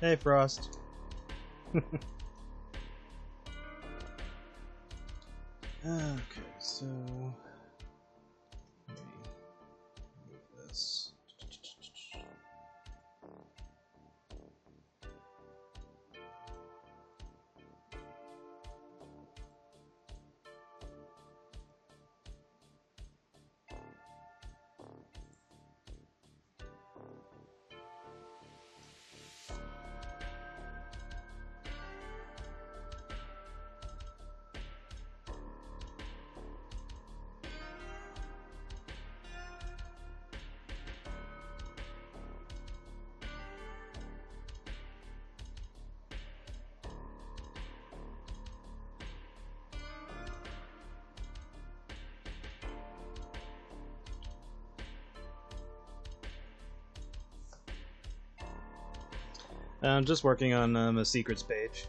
Hey, Frost. Okay, so let me move this. I'm just working on a secrets page.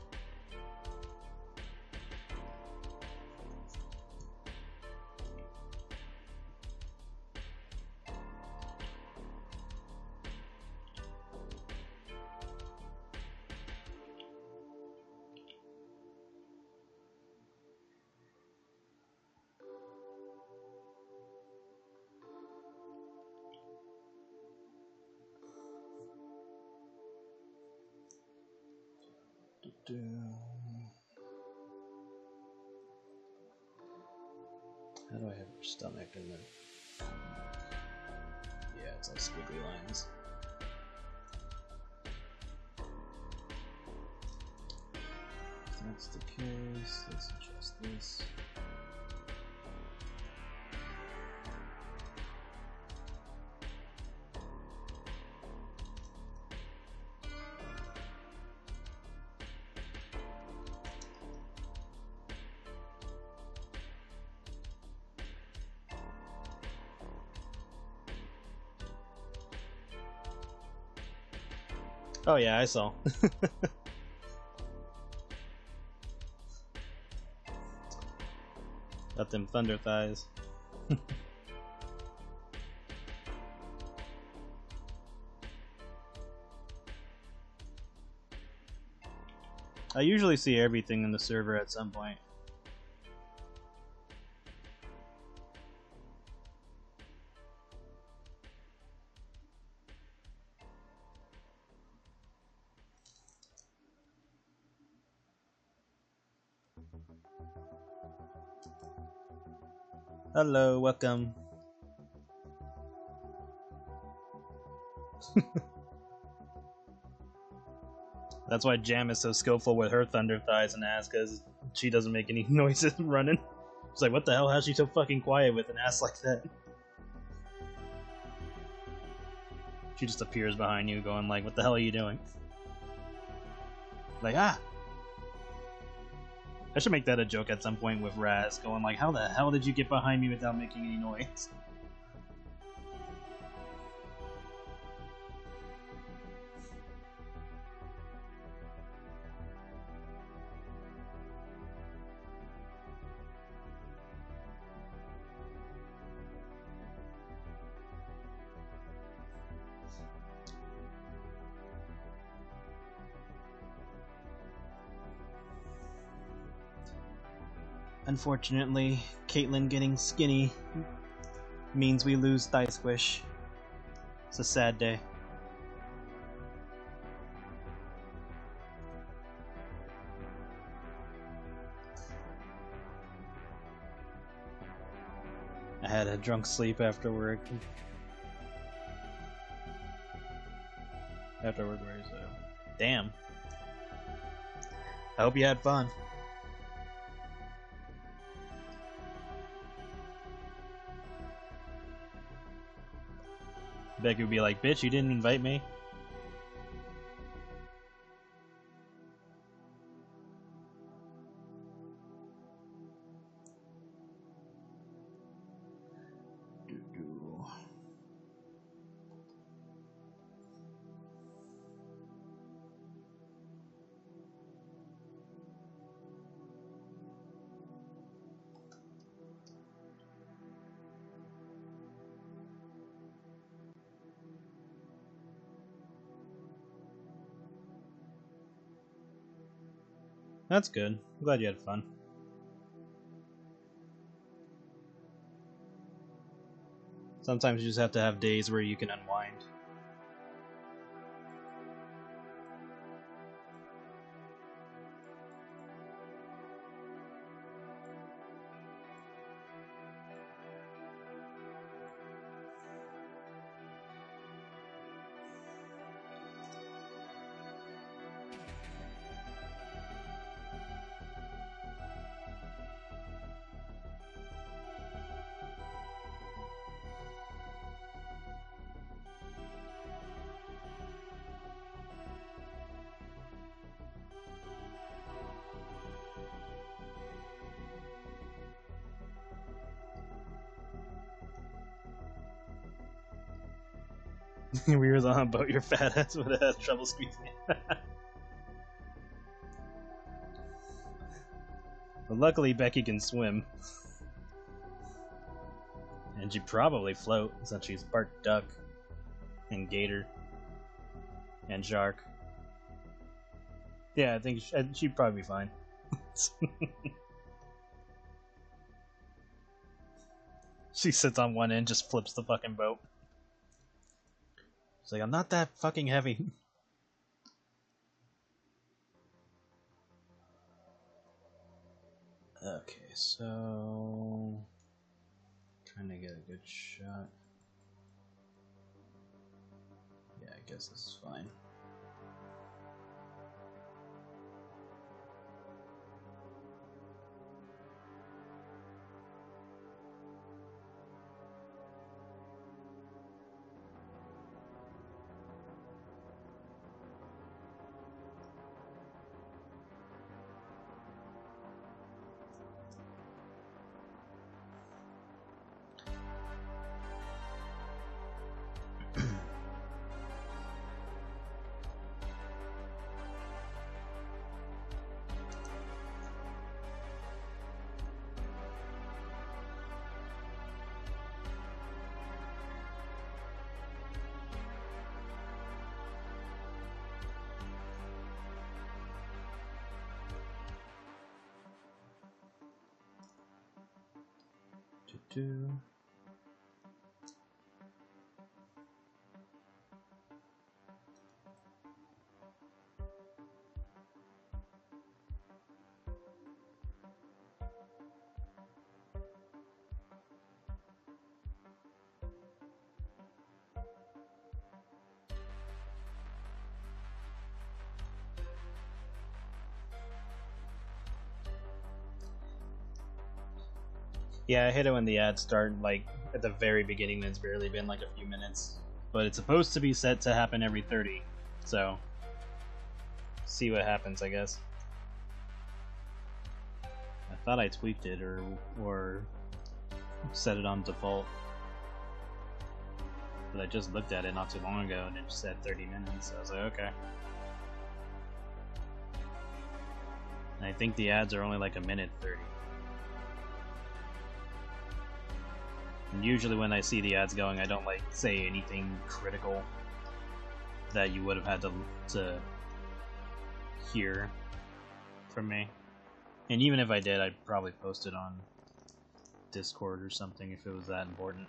How do I have your stomach in there? Yeah, it's all squiggly lines. If that's the case, let's adjust this. Oh yeah, I saw. Got them thunder thighs. I usually see everything in the server at some point. Hello, welcome. That's why Jam is so skillful with her thunder thighs and ass, because she doesn't make any noises running. It's like, what the hell? How's she so fucking quiet with an ass like that? She just appears behind you going like, what the hell are you doing? Like, ah! I should make that a joke at some point with Raz, going like, how the hell did you get behind me without making any noise? Unfortunately, Caitlyn getting skinny means we lose Thigh Squish. It's a sad day. I had a drunk sleep after work. Afterward, so damn. I hope you had fun. Becky would be like, bitch, you didn't invite me? That's good. I'm glad you had fun. Sometimes you just have to have days where you can unwind. We were on about your fat ass would have had trouble squeezing it. But luckily Becky can swim. And she'd probably float, since she's part duck, and gator, and shark. Yeah, I think she'd probably be fine. She sits on one end, just flips the fucking boat. She's like, I'm not that fucking heavy. Okay, so... trying to get a good shot. Yeah, I guess this is fine. Yeah, I hit it when the ads start, like, at the very beginning, and it's barely been like a few minutes. But it's supposed to be set to happen every 30, so... see what happens, I guess. I thought I tweaked it, or set it on default. But I just looked at it not too long ago, and it just said 30 minutes, so I was like, okay. And I think the ads are only like a minute 30. And usually when I see the ads going, I don't like say anything critical that you would have had to hear from me. And even if I did, I'd probably post it on Discord or something if it was that important.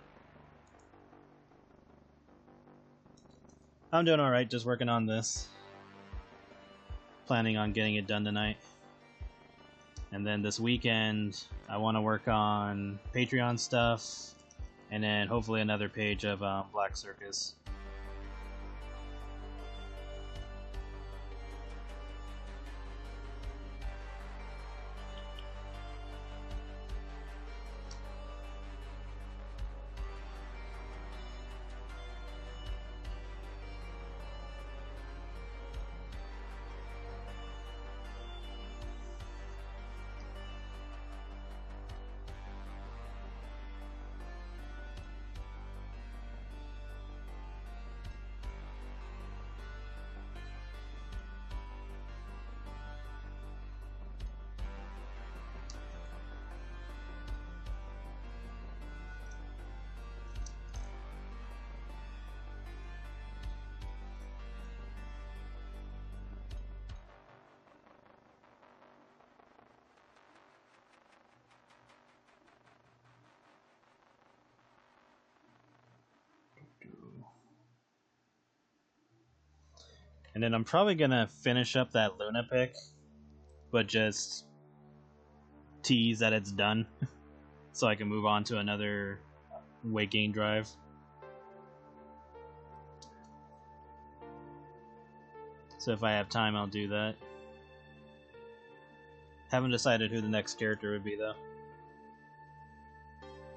I'm doing alright, just working on this. Planning on getting it done tonight. And then this weekend, I want to work on Patreon stuff. And then hopefully another page of Black Circus. And then I'm probably gonna finish up that Luna pick, but just tease that it's done so I can move on to another weight gain drive. So if I have time, I'll do that. Haven't decided who the next character would be, though.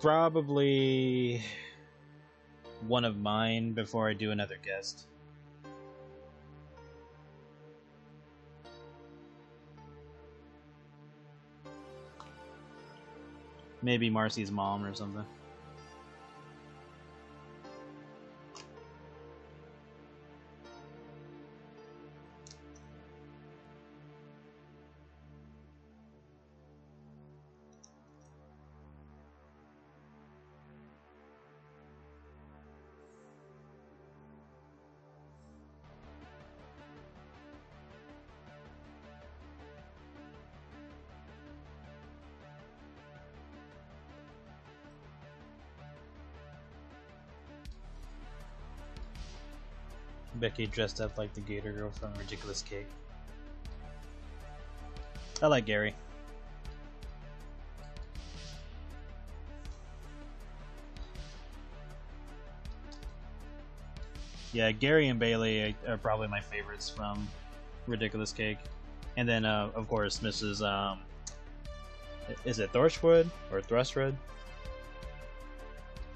Probably one of mine before I do another guest. Maybe Marcy's mom or something. Becky dressed up like the Gator Girl from Ridiculous Cake. I like Gary. Yeah, Gary and Bailey are probably my favorites from Ridiculous Cake. And then, of course, Mrs. Is it Thrushwood or Thrustwood?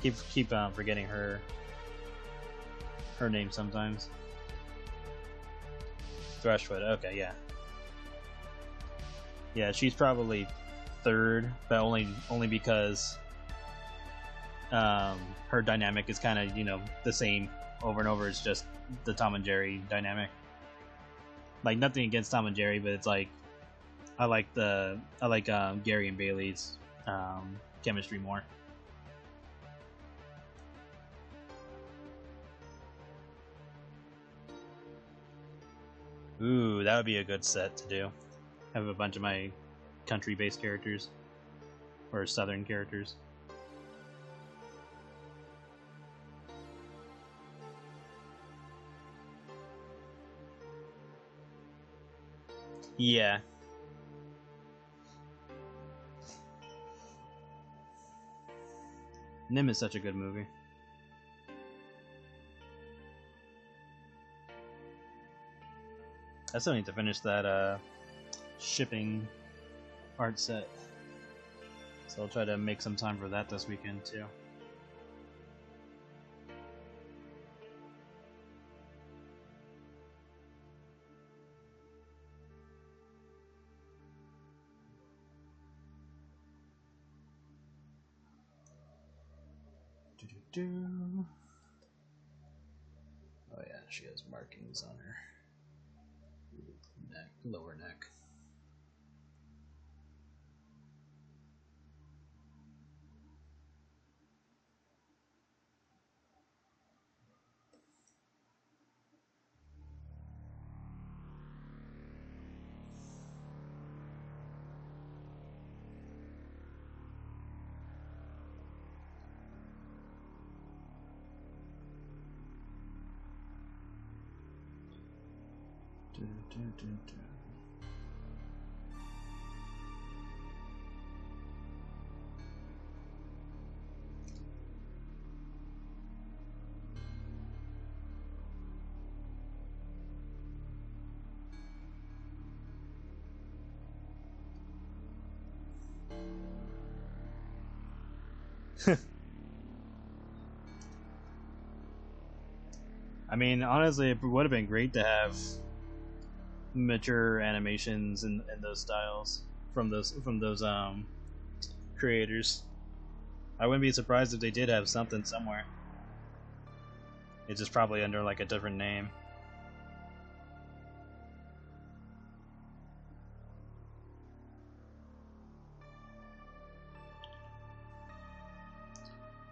Keep forgetting her name sometimes. Thrushwood, okay, yeah. Yeah, she's probably third, but only because her dynamic is kind of, you know, the same over and over. It's just the Tom and Jerry dynamic. Like, nothing against Tom and Jerry, but it's like I like Gary and Bailey's chemistry more. Ooh, that would be a good set to do. Have a bunch of my country-based characters. Or southern characters. Yeah. Nim is such a good movie. I still need to finish that shipping art set. So I'll try to make some time for that this weekend too. Oh yeah, she has markings on her neck, lower neck. I mean, honestly, it would have been great to have mature animations in those styles from those creators. I wouldn't be surprised if they did have something somewhere. It's just probably under like a different name.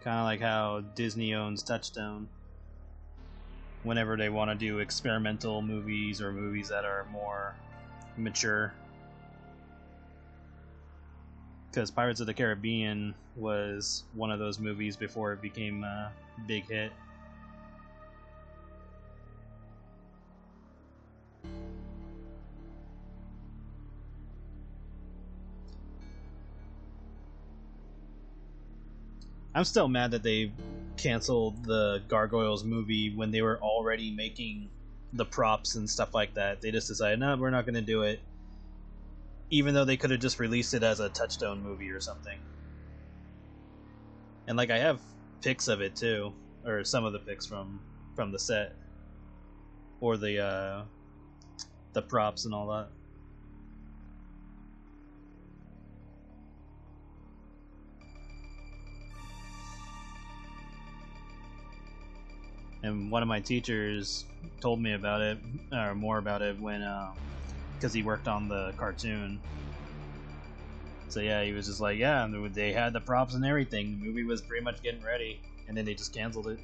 Kind of like how Disney owns Touchstone. Whenever they want to do experimental movies or movies that are more mature. Because Pirates of the Caribbean was one of those movies before it became a big hit. I'm still mad that they canceled the Gargoyles movie when they were already making the props and stuff like that. They just decided, no, we're not going to do it. Even though they could have just released it as a Touchstone movie or something. And like I have pics of it too, or some of the pics from the set, or the props and all that. And one of my teachers told me about it, or more about it, when because he worked on the cartoon. So yeah, he was just like, yeah, they had the props and everything. The movie was pretty much getting ready, and then they just canceled it.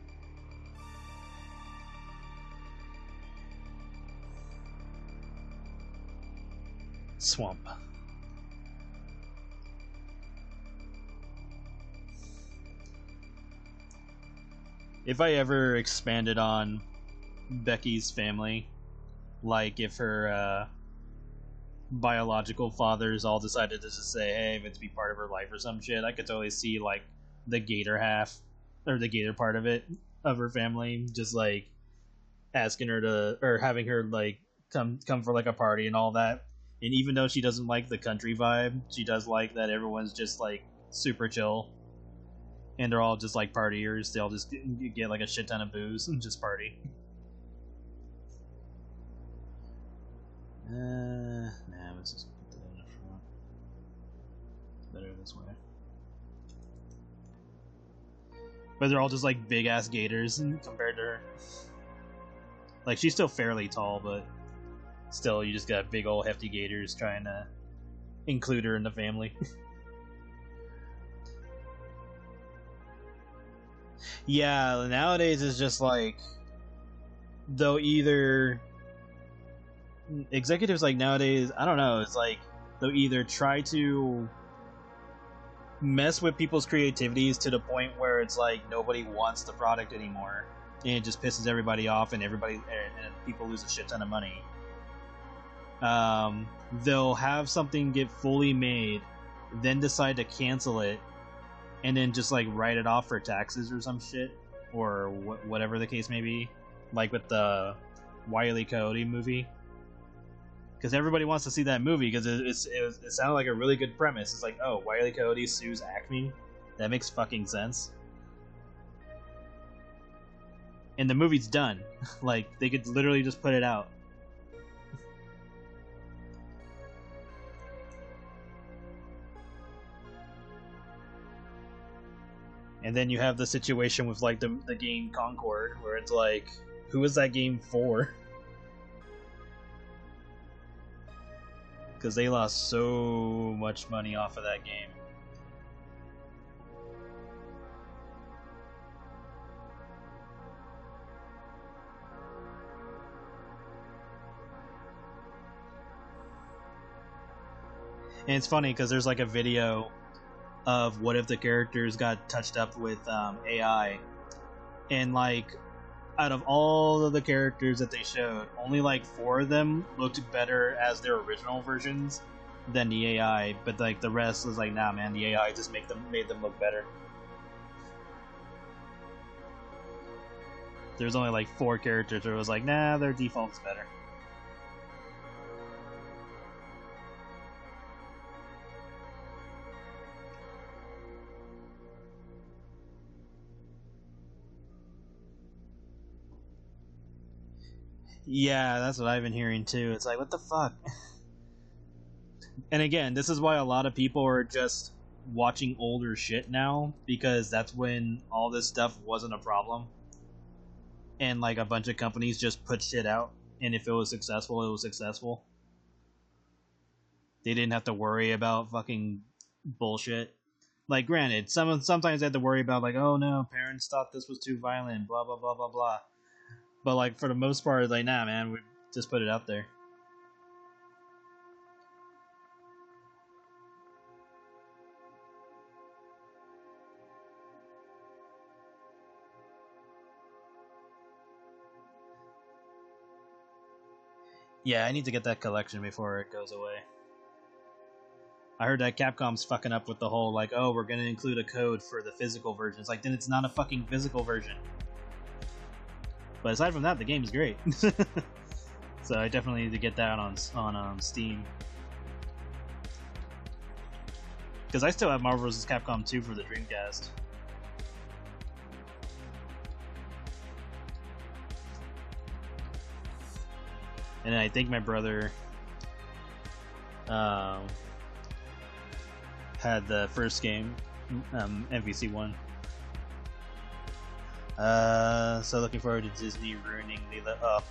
Swamp. If I ever expanded on Becky's family, like if her biological fathers all decided to just say, hey, if it's be part of her life or some shit, I could totally see like the gator half, or the gator part of it, of her family, just like asking her to, or having her like come for like a party and all that. And even though she doesn't like the country vibe, she does like that everyone's just like super chill, and they're all just like partiers. They all just get like a shit ton of booze and just party. Nah, let's just put that in the front. It's better this way. But they're all just like big ass gators compared to her. Like, she's still fairly tall, but still, you just got big old hefty gators trying to include her in the family. Yeah, nowadays it's just like, though either executives like nowadays, I don't know, it's like they'll either try to mess with people's creativities to the point where it's like nobody wants the product anymore, and it just pisses everybody off, and people lose a shit ton of money. They'll have something get fully made, then decide to cancel it, and then just like write it off for taxes or some shit, or whatever the case may be, like with the Wile E. Coyote movie. Because everybody wants to see that movie because it sounded like a really good premise. It's like, oh, Wile E. Coyote sues Acme? That makes fucking sense. And the movie's done. Like, they could literally just put it out. And then you have the situation with like the game Concord, where it's like, who is that game for? Because they lost so much money off of that game. And it's funny because there's like a video of what if the characters got touched up with AI, and like out of all of the characters that they showed, only like 4 of them looked better as their original versions than the AI, but like the rest was like, nah man, the AI just made them look better. There's only like 4 characters where it was like, nah, their default's better. Yeah, that's what I've been hearing too. It's like, what the fuck? And again, this is why a lot of people are just watching older shit now, because that's when all this stuff wasn't a problem. And like a bunch of companies just put shit out, and if it was successful, it was successful. They didn't have to worry about fucking bullshit. Like, granted, sometimes they had to worry about like, oh no, parents thought this was too violent, blah blah blah blah blah. But like for the most part, it's like, nah, man, we just put it out there. Yeah, I need to get that collection before it goes away. I heard that Capcom's fucking up with the whole, like, oh, we're gonna include a code for the physical version. It's like, then it's not a fucking physical version. But aside from that, the game is great. So I definitely need to get that on Steam. Because I still have Marvel vs. Capcom 2 for the Dreamcast. And I think my brother had the first game, MVC1. So looking forward to Disney ruining the...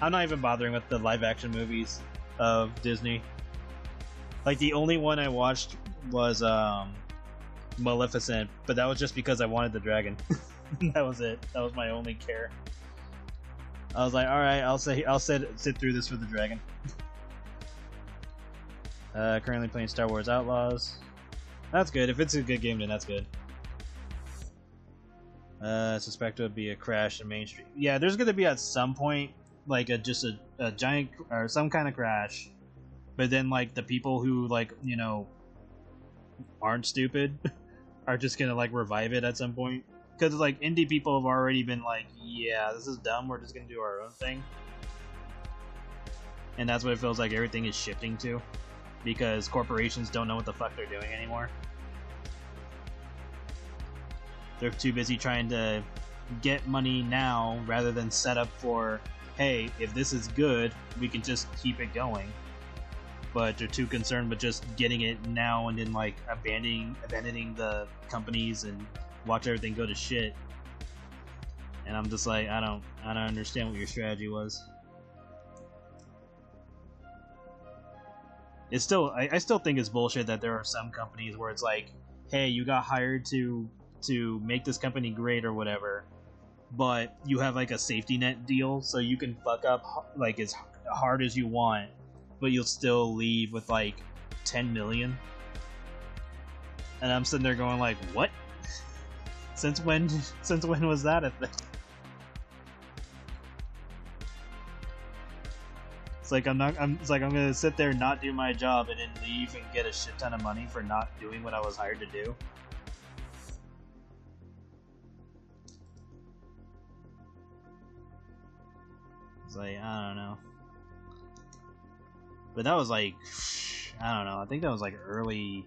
I'm not even bothering with the live-action movies of Disney. Like, the only one I watched was Maleficent, but that was just because I wanted the dragon. That was it. That was my only care. I was like, alright, I'll sit through this for the dragon. Currently playing Star Wars Outlaws. That's good. If it's a good game, then that's good. Suspect it would be a crash in Main Street. Yeah, there's gonna be at some point, like, just a giant, or some kind of crash. But then, like, the people who, like, you know, aren't stupid are just gonna, like, revive it at some point. Because, like, indie people have already been like, yeah, this is dumb, we're just gonna do our own thing. And that's what it feels like everything is shifting to. Because corporations don't know what the fuck they're doing anymore. They're too busy trying to get money now rather than set up for, hey, if this is good, we can just keep it going. But they're too concerned with just getting it now and then, like, abandoning the companies and watch everything go to shit. And I'm just like, I don't understand what your strategy was. It's still, I still think it's bullshit that there are some companies where it's like, hey, you got hired to make this company great or whatever, but you have like a safety net deal, so you can fuck up like as hard as you want, but you'll still leave with like 10 million. And I'm sitting there going like, what? Since when was that a thing? It's like I'm gonna sit there and not do my job and then leave and get a shit ton of money for not doing what I was hired to do. It's like, I don't know. But that was like, I don't know, I think that was like early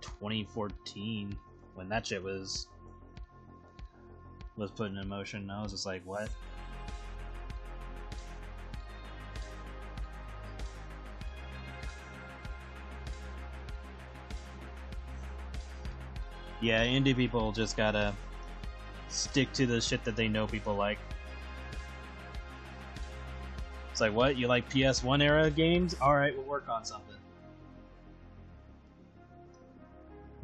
2014 when that shit was put in motion. I was just like, what? Yeah, indie people just gotta stick to the shit that they know people like. It's like, what? You like PS1 era games? Alright, we'll work on something.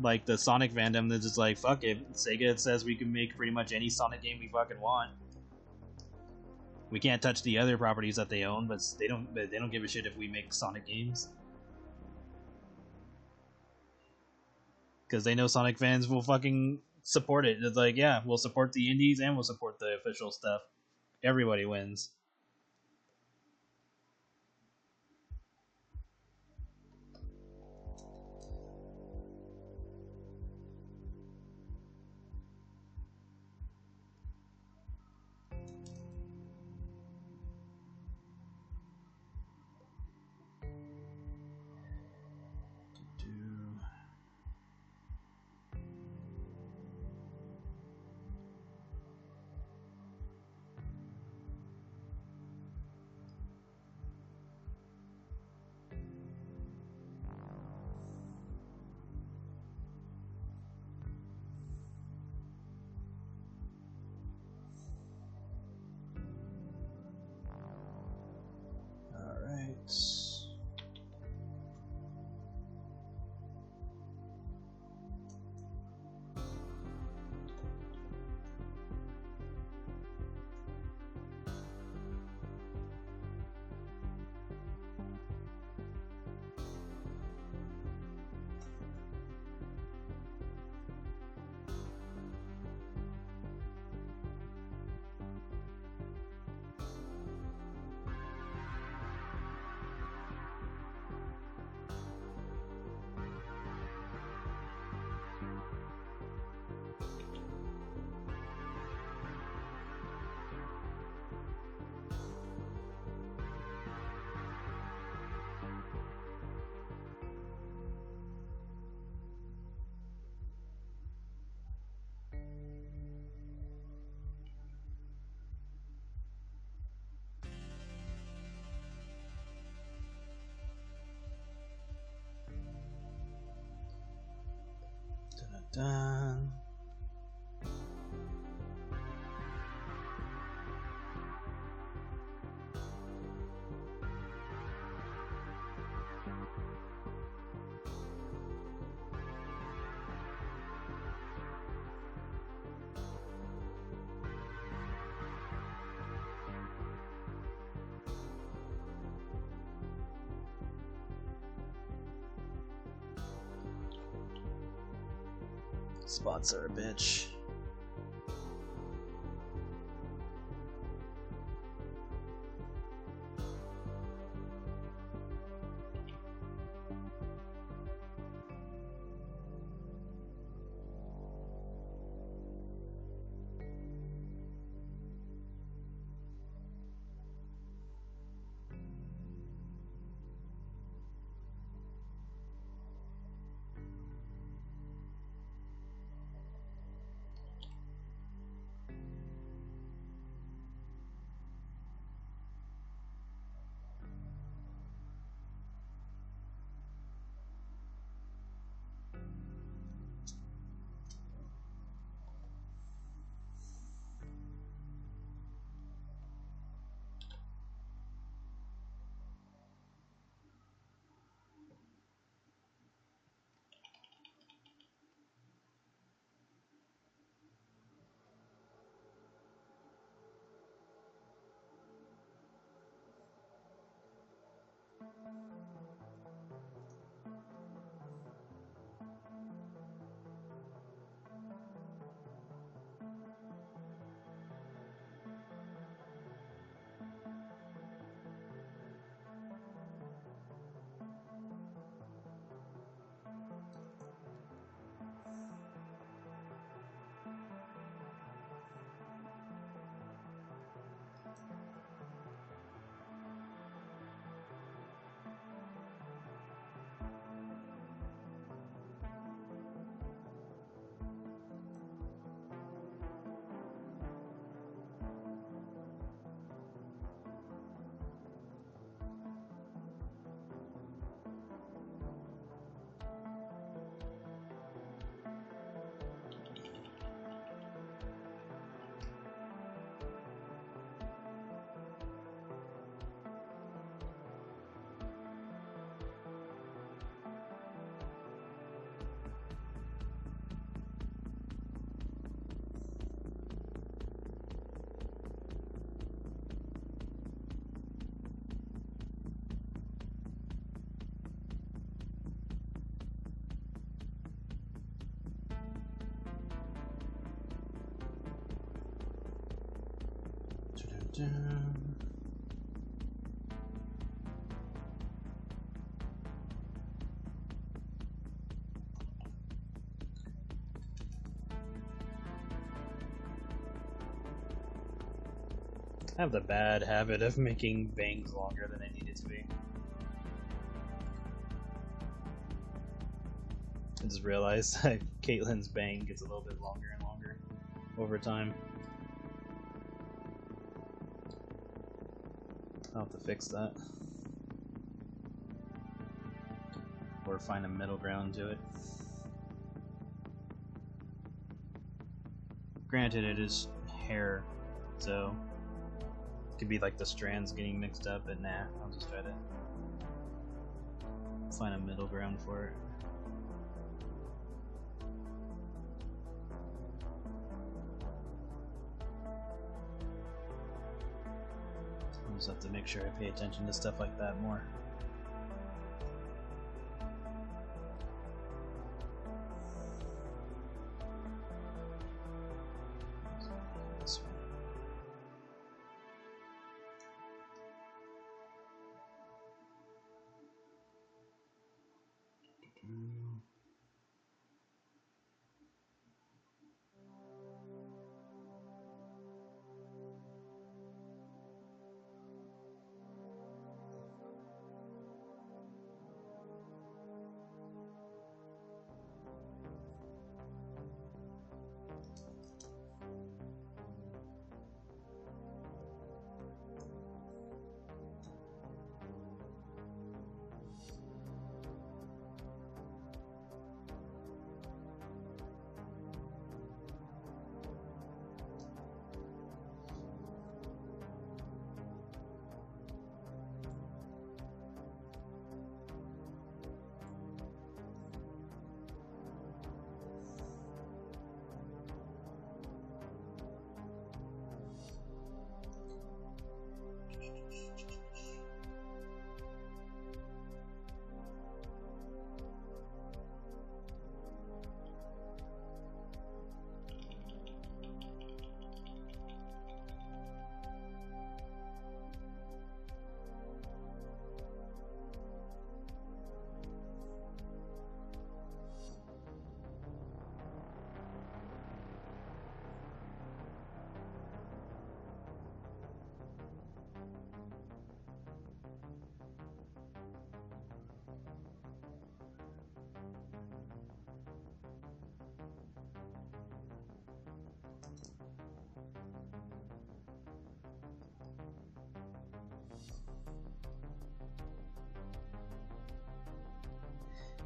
Like the Sonic fandom, they're just like, fuck it. Sega says we can make pretty much any Sonic game we fucking want. We can't touch the other properties that they own, but they don't give a shit if we make Sonic games. Because they know Sonic fans will fucking support it. It's like, yeah, we'll support the indies and we'll support the official stuff. Everybody wins. Dun. Spots are a bitch. I have the bad habit of making bangs longer than they needed to be. I just realized that Caitlin's bang gets a little bit longer and longer over time. I'll have to fix that. Or find a middle ground to it. Granted, it is hair, so it could be like the strands getting mixed up, but nah, I'll just try to find a middle ground for it. I'll just have to make sure I pay attention to stuff like that more.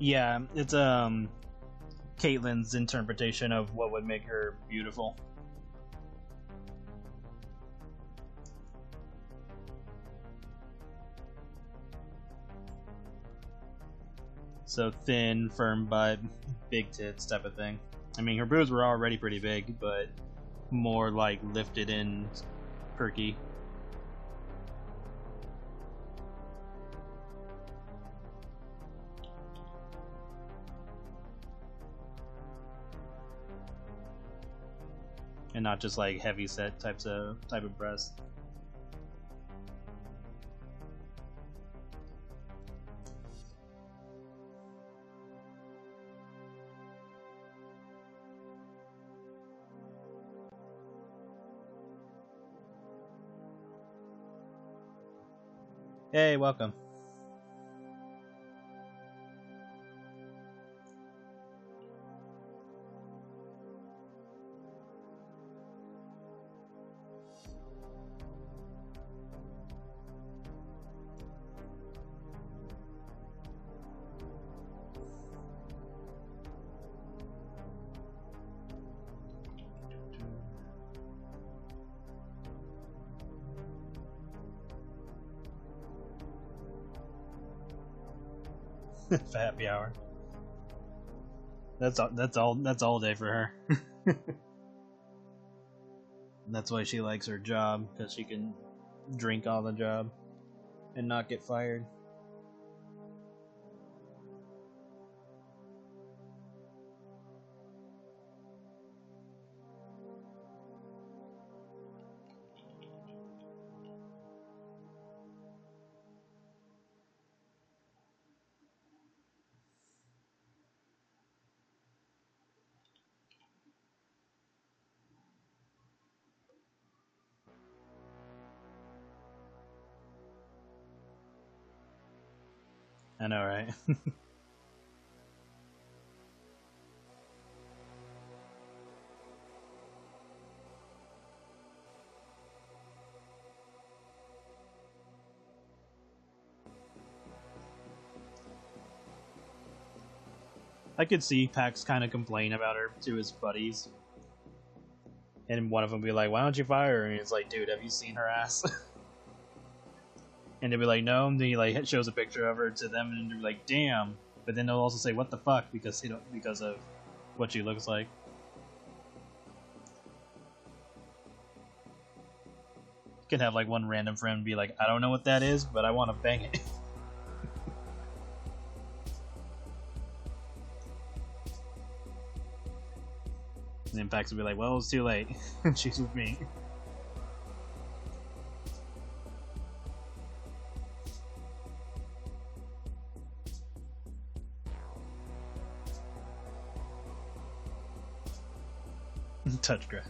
Yeah, it's Caitlyn's interpretation of what would make her beautiful. So thin, firm butt, big tits type of thing. I mean, her boobs were already pretty big, but more like lifted and perky. And not just like heavy set type of breasts. Hey, welcome. For happy hour. That's all day for her. That's why she likes her job, because she can drink on the job and not get fired. I know, right? I could see Pax kind of complain about her to his buddies. And one of them be like, why don't you fire her? And he's like, dude, have you seen her ass? And they'll be like, no. And then he like shows a picture of her to them, and they're like, damn. But then they'll also say, what the fuck? Because of what she looks like. You can have like one random friend be like, I don't know what that is, but I want to bang it. And then Pax will be like, well, it's too late. She's with me. Touch grass.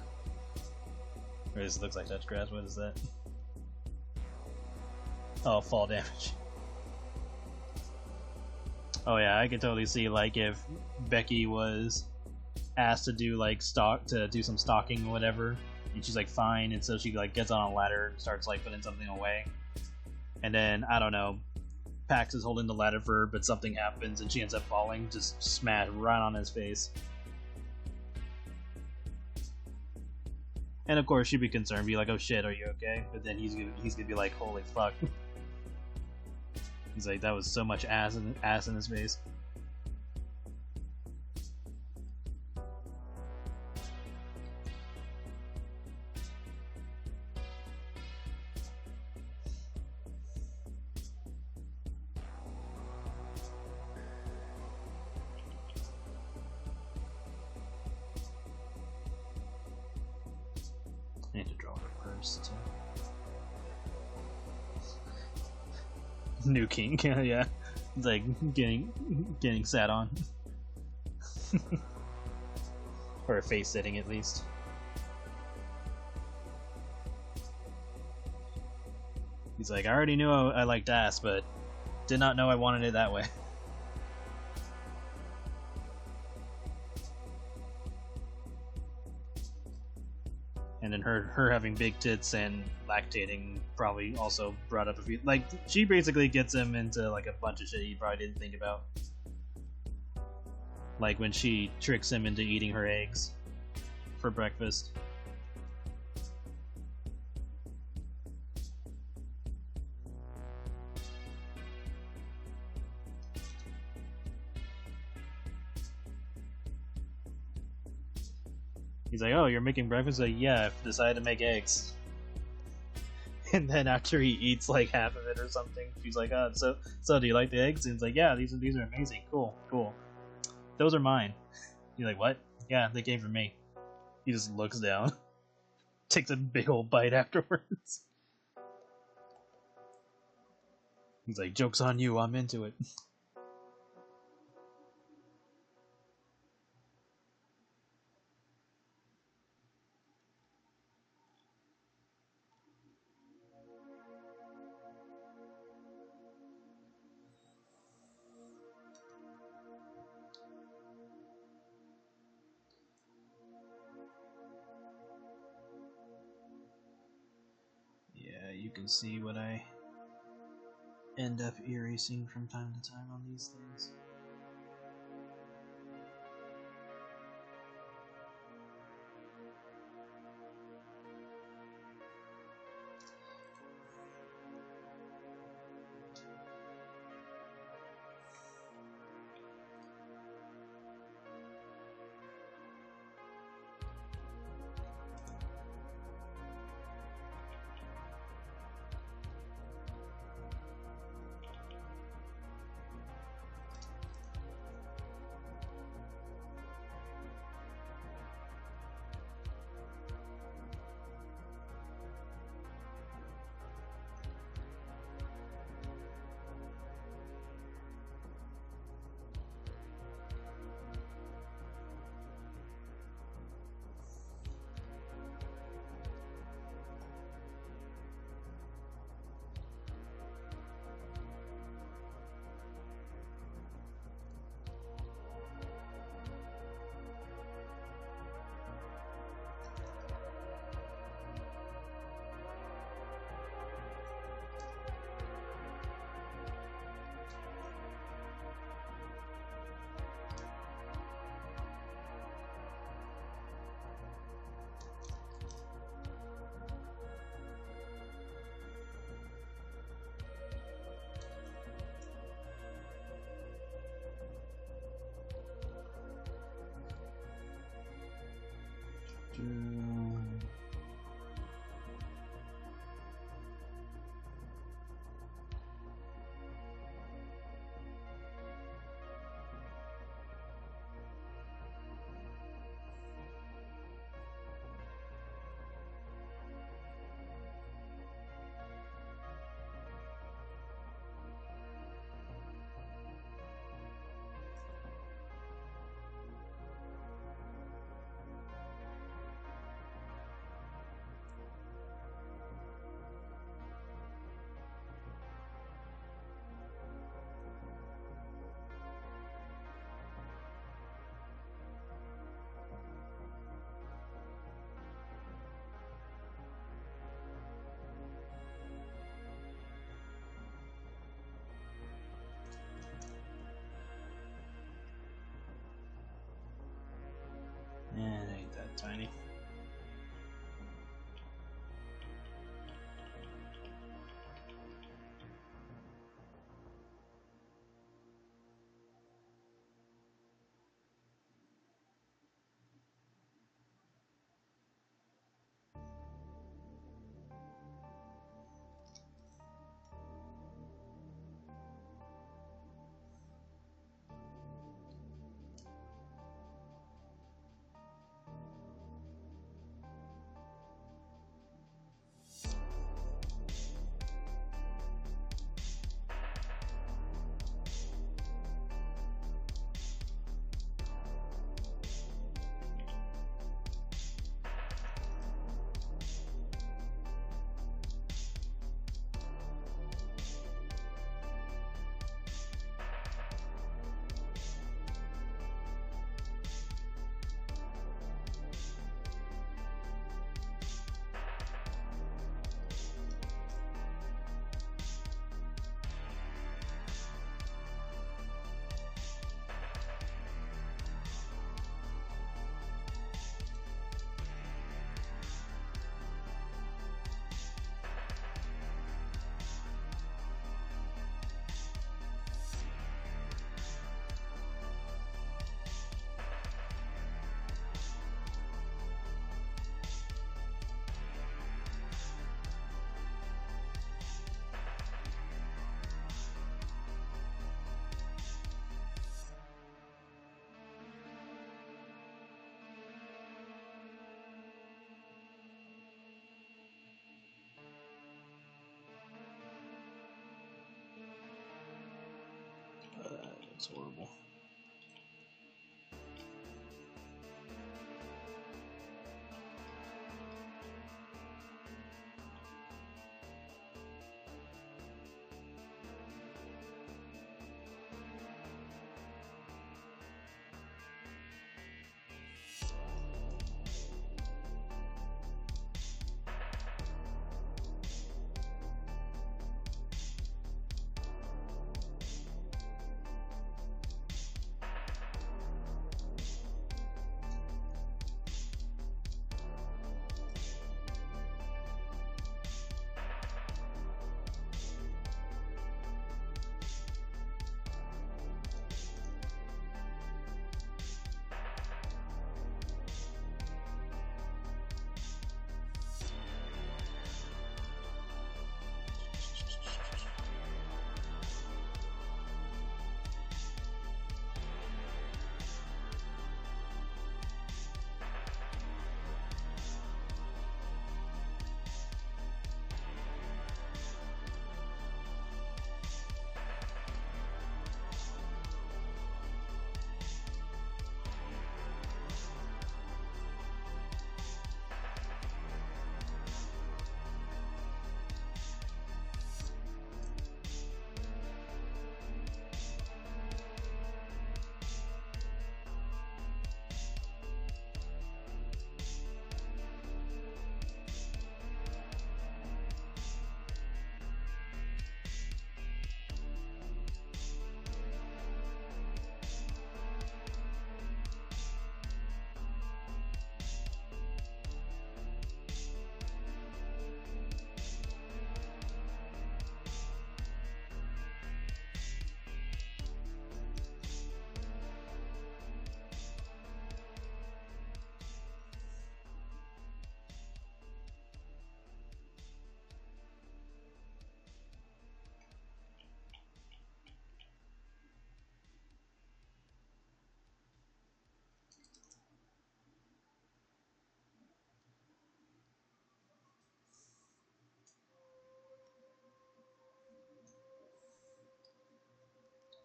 Or this looks like touch grass. What is that? Oh, fall damage. Oh yeah, I could totally see like if Becky was asked to do like do some stalking or whatever, and she's like fine, and so she like gets on a ladder and starts like putting something away, and then I don't know, Pax is holding the ladder for her, but something happens and she ends up falling, just smash right on his face. And of course she'd be concerned, be like, oh shit, are you okay? But then he's gonna be like, holy fuck. He's like, that was so much ass in his face. I need to draw her purse too. New king, yeah. It's like getting sat on. Or a face sitting at least. He's like, I already knew I liked ass, but did not know I wanted it that way. And then her having big tits and lactating probably also brought up a few. Like, she basically gets him into like a bunch of shit he probably didn't think about. Like when she tricks him into eating her eggs for breakfast. He's like, "Oh, you're making breakfast?" Like, "Yeah, I've decided to make eggs." And then after he eats like half of it or something, she's like, "Oh, so do you like the eggs?" And he's like, "Yeah, these are amazing. Cool. Those are mine." He's like, "What?" "Yeah, they came from me." He just looks down, takes a big old bite afterwards. He's like, "Joke's on you, I'm into it." Yeah, you can see what I end up erasing from time to time on these things. Eh, it ain't that tiny. looks horrible.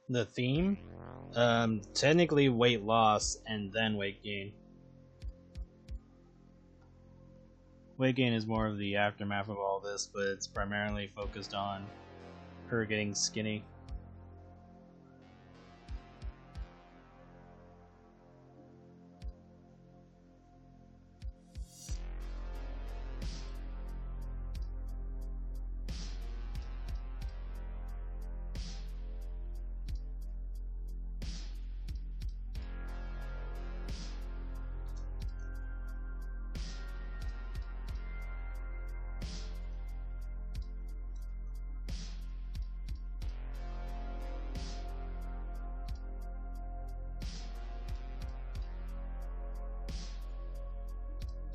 The theme? Technically weight loss and then weight gain. Weight gain is more of the aftermath of all this, but it's primarily focused on her getting skinny.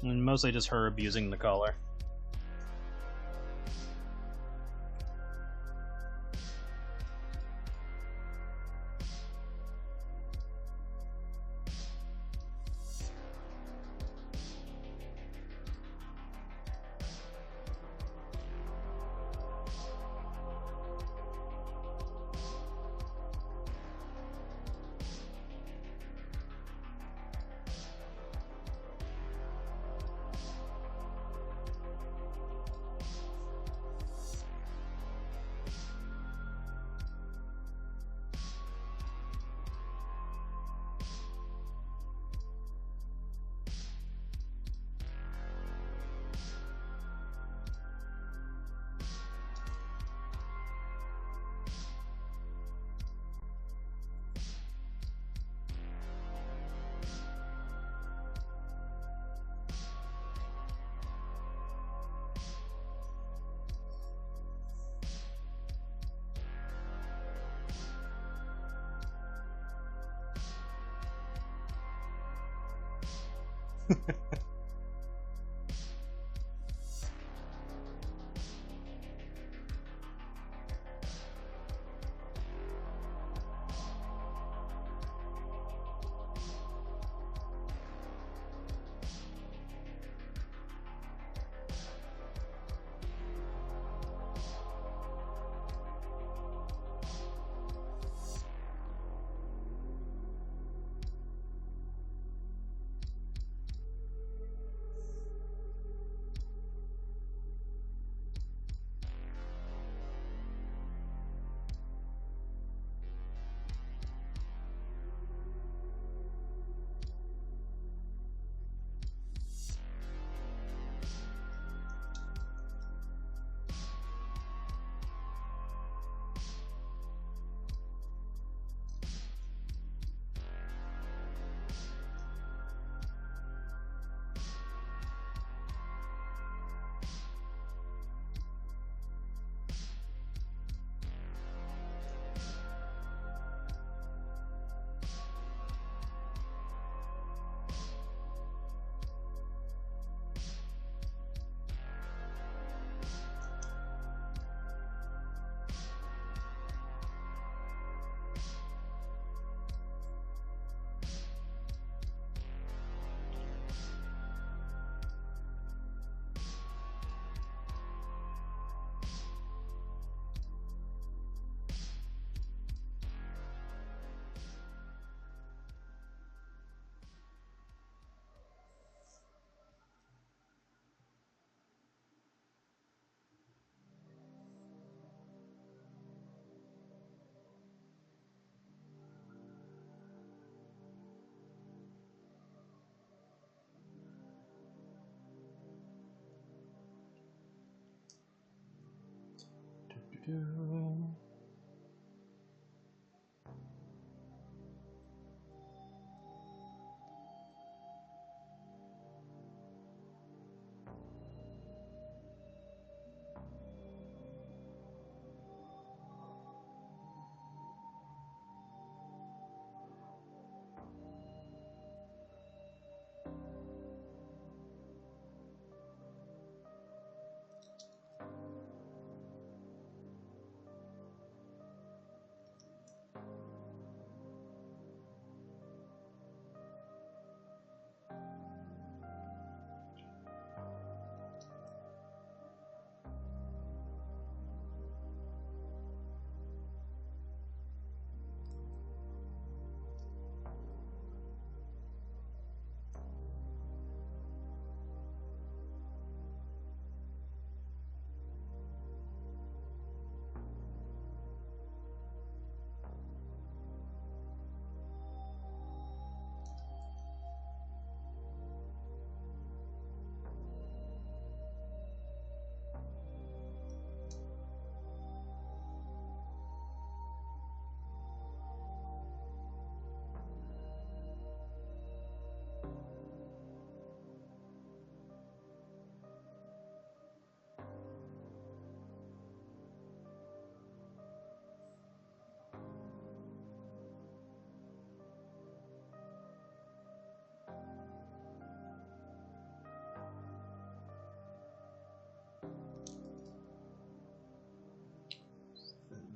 And mostly just her abusing the color.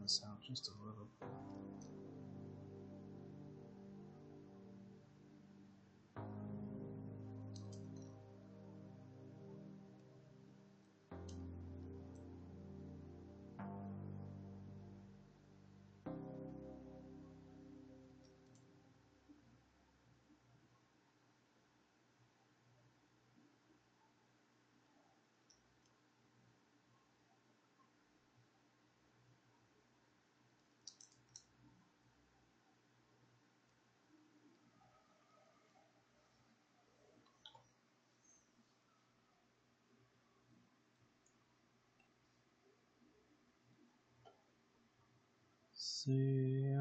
This out just a little bit. See.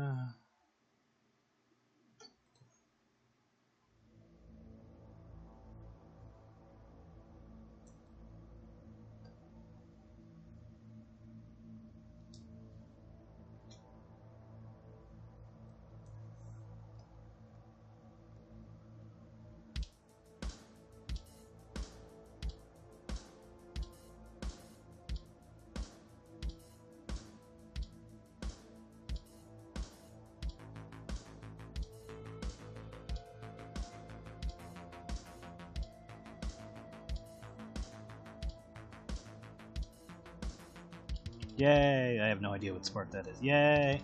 Yay! I have no idea what sport that is. Yay!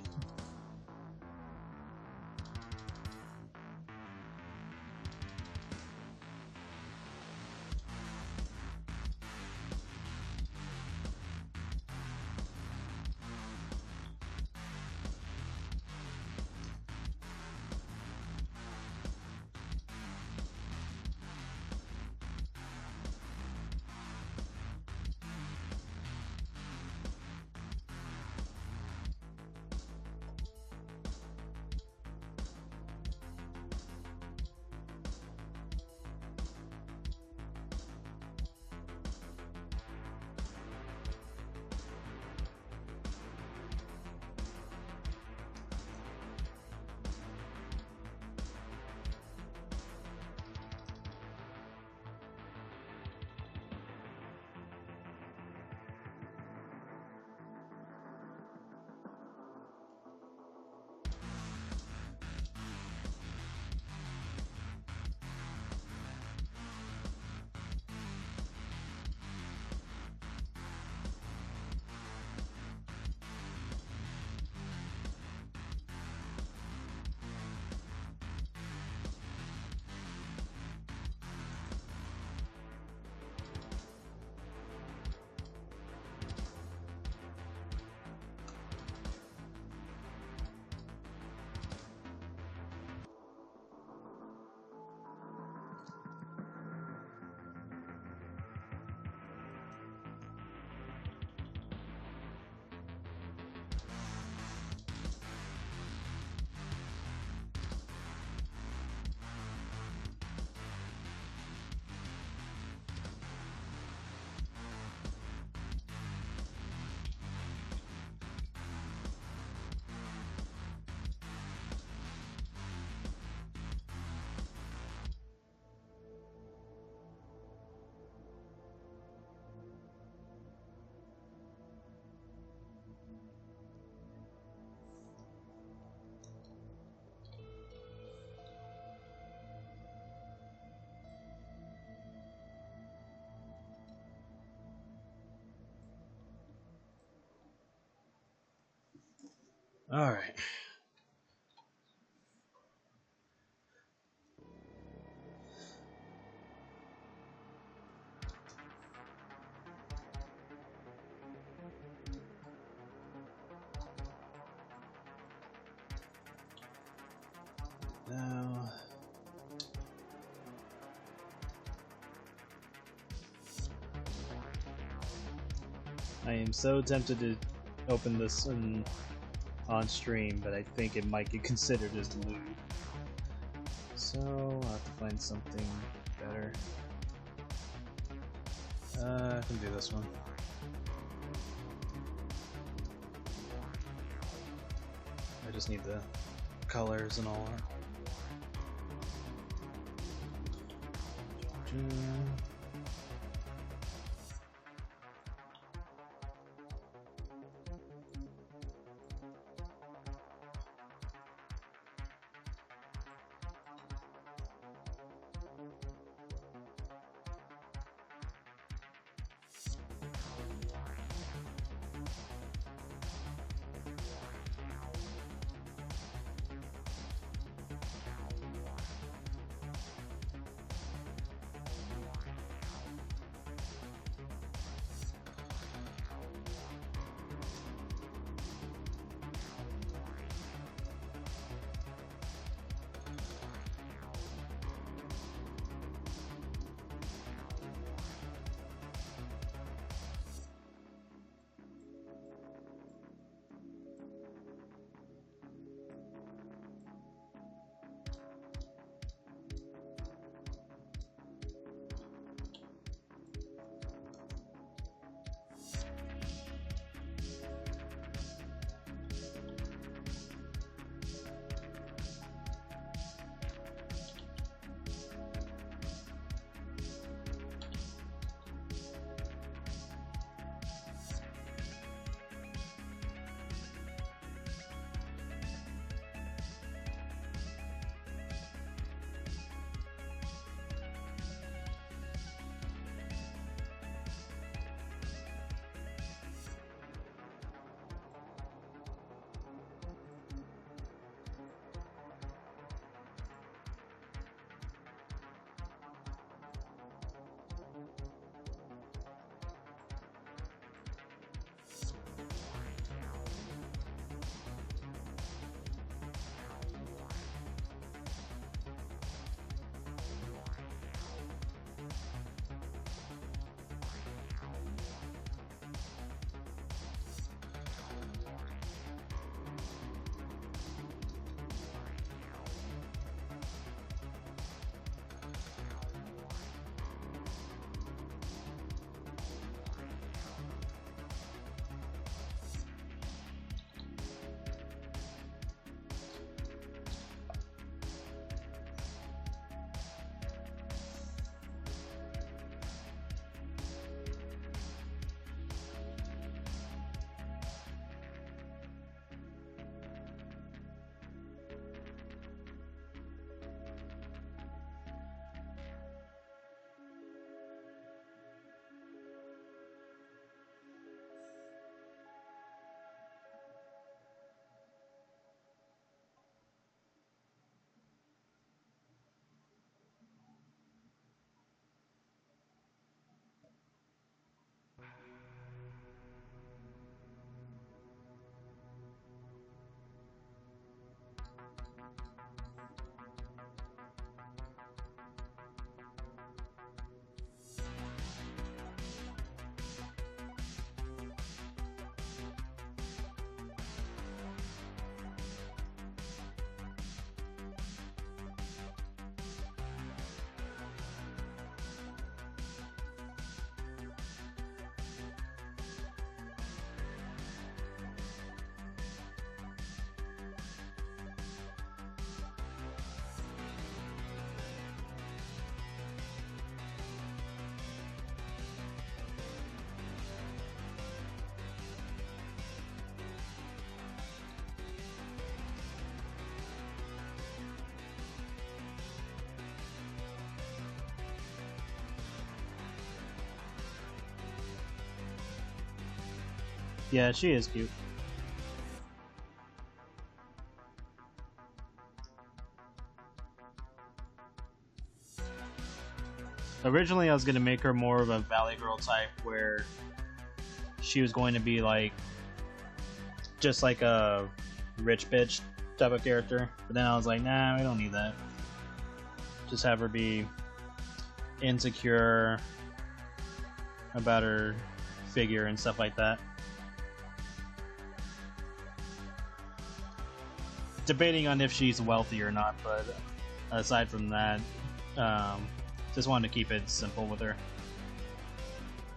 Alright. Now, I am so tempted to open this on stream, but I think it might get considered as lewd. So I'll have to find something better. I can do this one. I just need the colors and all. Yeah, she is cute. Originally, I was gonna make her more of a Valley Girl type, where she was going to be like just like a rich bitch type of character. But then I was like, nah, we don't need that. Just have her be insecure about her figure and stuff like that. Debating on if she's wealthy or not, but aside from that, just wanted to keep it simple with her.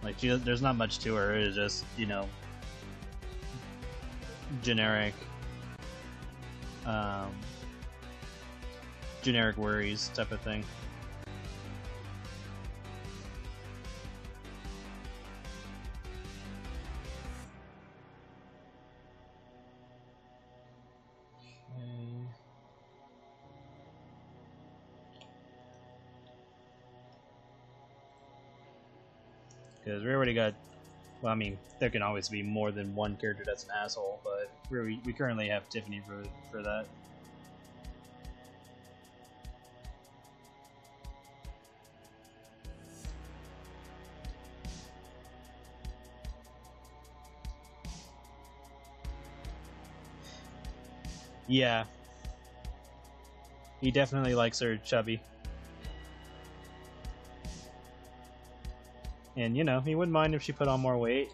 Like, there's not much to her. It's just, you know, generic worries type of thing. Because we already got, well, I mean, there can always be more than one character that's an asshole, but we currently have Tiffany for that. Yeah. He definitely likes her chubby. And, you know, he wouldn't mind if she put on more weight.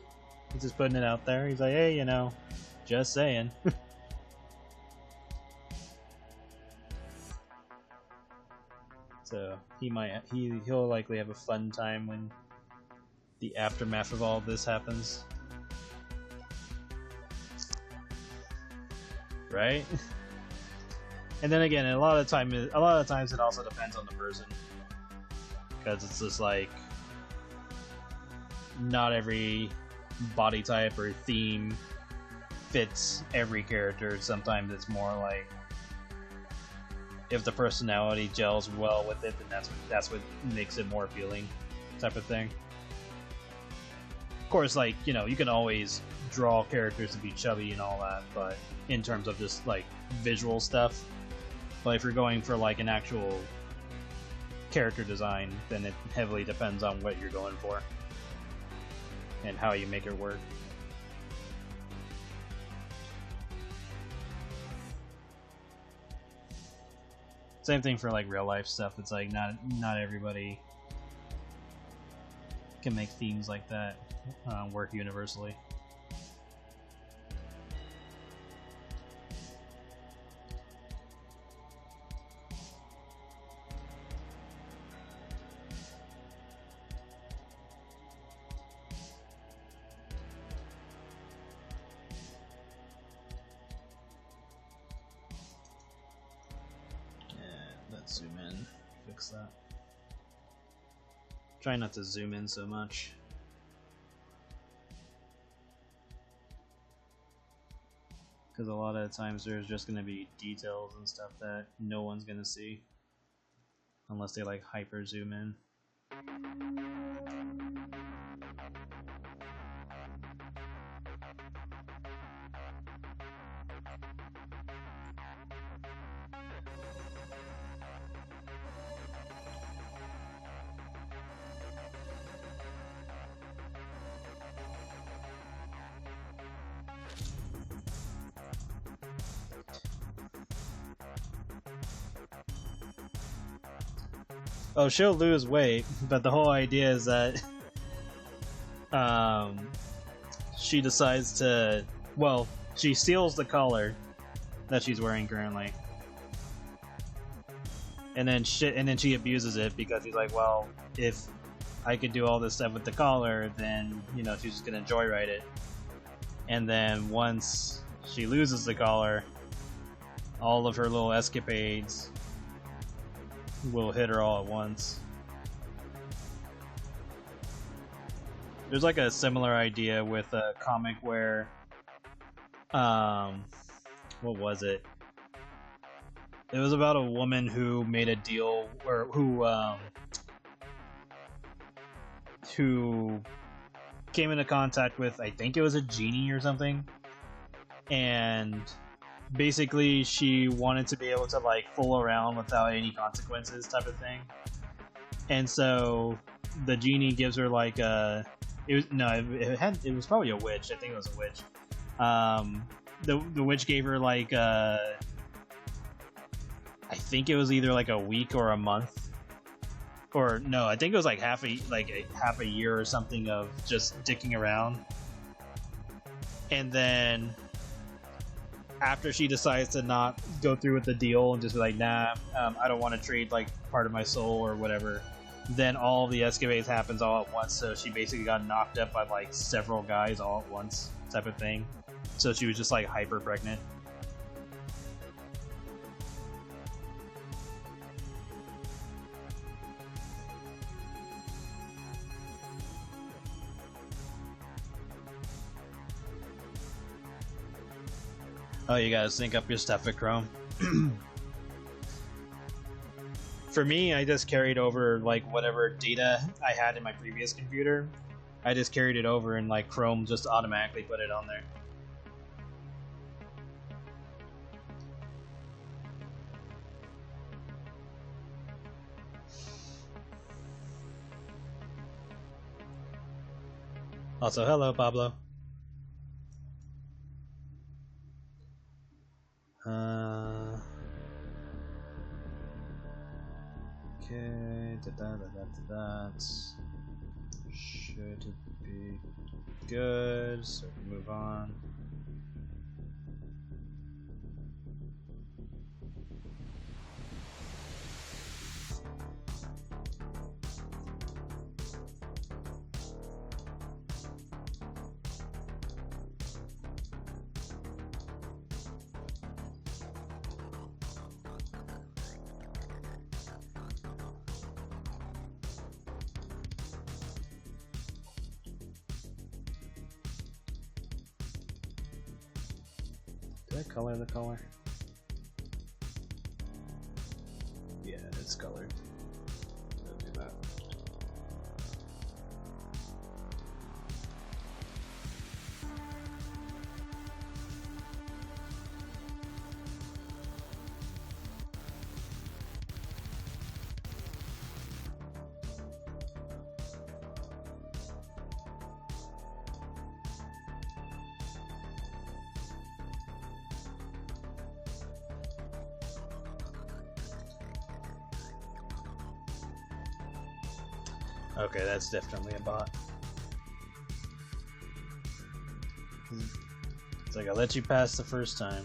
He's just putting it out there. He's like, hey, you know, just saying. So, he'll likely have a fun time when the aftermath of all of this happens. Right? And then again, a lot of times it also depends on the person. Because it's just like, not every body type or theme fits every character. Sometimes it's more like, if the personality gels well with it, then that's what makes it more appealing, type of thing. Of course, like, you know, you can always draw characters to be chubby and all that, but in terms of just like visual stuff. But if you're going for like an actual character design, then it heavily depends on what you're going for and how you make it work. Same thing for like real life stuff. It's like not everybody can make themes like that work universally. Zoom in, fix that. Try not to zoom in so much. Because a lot of the times there's just going to be details and stuff that no one's going to see. Unless they like hyper zoom in. Oh, she'll lose weight, but the whole idea is that she decides to, well, she steals the collar that she's wearing currently, and then she abuses it because she's like, well, if I could do all this stuff with the collar, then, you know, she's just gonna joyride it. And then once she loses the collar, all of her little escapades will hit her all at once. There's like a similar idea with a comic where, what was it? It was about a woman who made a deal, or who came into contact with, I think it was a genie or something, and basically she wanted to be able to like fool around without any consequences type of thing. And so the genie gives her like a. It was probably a witch. I think it was a witch. The witch gave her like I think it was either like a week or a month, or no, I think it was like half a year or something of just dicking around. And then after she decides to not go through with the deal and just be like, nah, I don't want to trade like part of my soul or whatever, then all of the escapades happens all at once. So she basically got knocked up by like several guys all at once, type of thing. So she was just like hyper pregnant. Oh, you gotta sync up your stuff with Chrome. For me, I just carried over like whatever data I had in my previous computer. I just carried it over and like Chrome just automatically put it on there. Also, hello, Pablo. Okay, that should be good, so we move on. Did I color the color? Yeah, it's colored. I'll do that. Okay, that's definitely a bot. It's like, I let you pass the first time.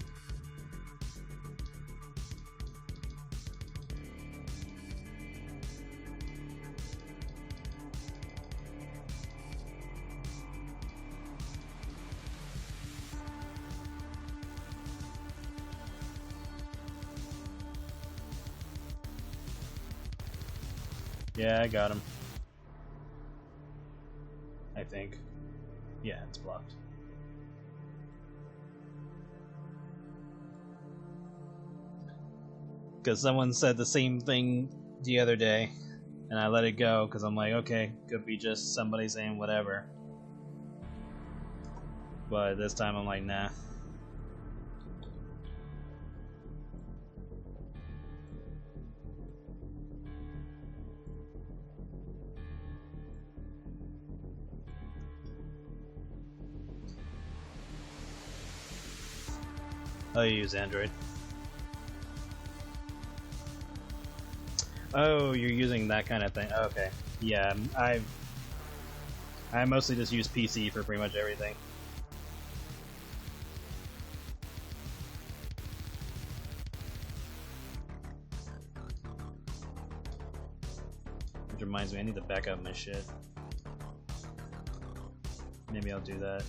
Yeah, I got him. I think. Yeah, it's blocked. Because someone said the same thing the other day, and I let it go because I'm like, okay, could be just somebody saying whatever. But this time I'm like, nah. Oh, you use Android. Oh, you're using that kind of thing. Okay. Yeah, I mostly just use PC for pretty much everything. Which reminds me, I need to back up my shit. Maybe I'll do that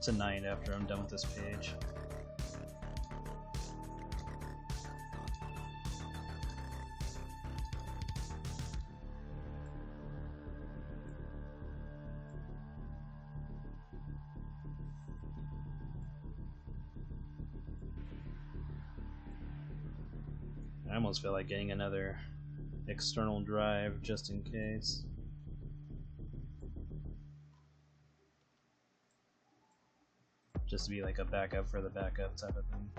tonight after I'm done with this page. I almost feel like getting another external drive just in case. Just to be like a backup for the backup type of thing.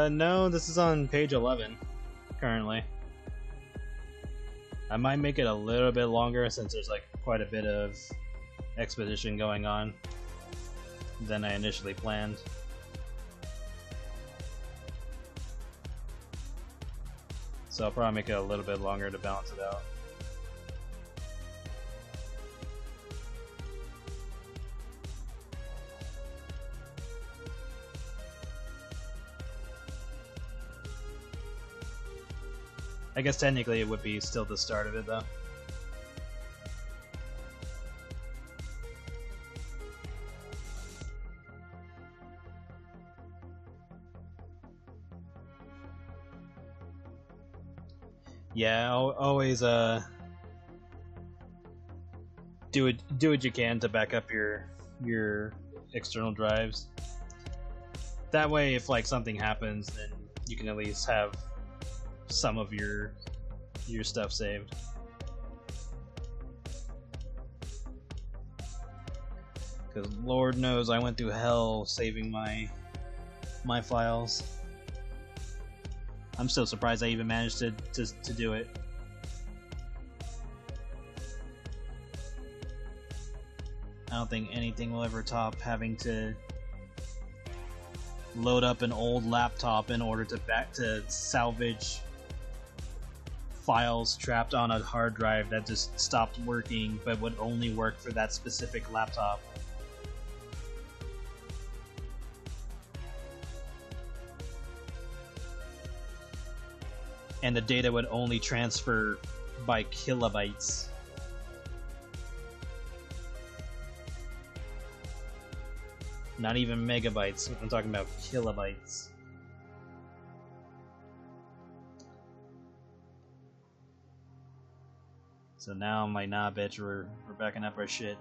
No, this is on page 11, currently. I might make it a little bit longer since there's like quite a bit of expedition going on than I initially planned. So I'll probably make it a little bit longer to balance it out. I guess technically it would be still the start of it though. Yeah, always do what you can to back up your external drives. That way, if like something happens, then you can at least have some of your stuff saved. Because Lord knows I went through hell saving my files. I'm still surprised I even managed to do it. I don't think anything will ever top having to load up an old laptop in order to salvage files trapped on a hard drive that just stopped working but would only work for that specific laptop. And the data would only transfer by kilobytes. Not even megabytes, I'm talking about kilobytes. So now I'm like, nah bitch, we're backing up our shit.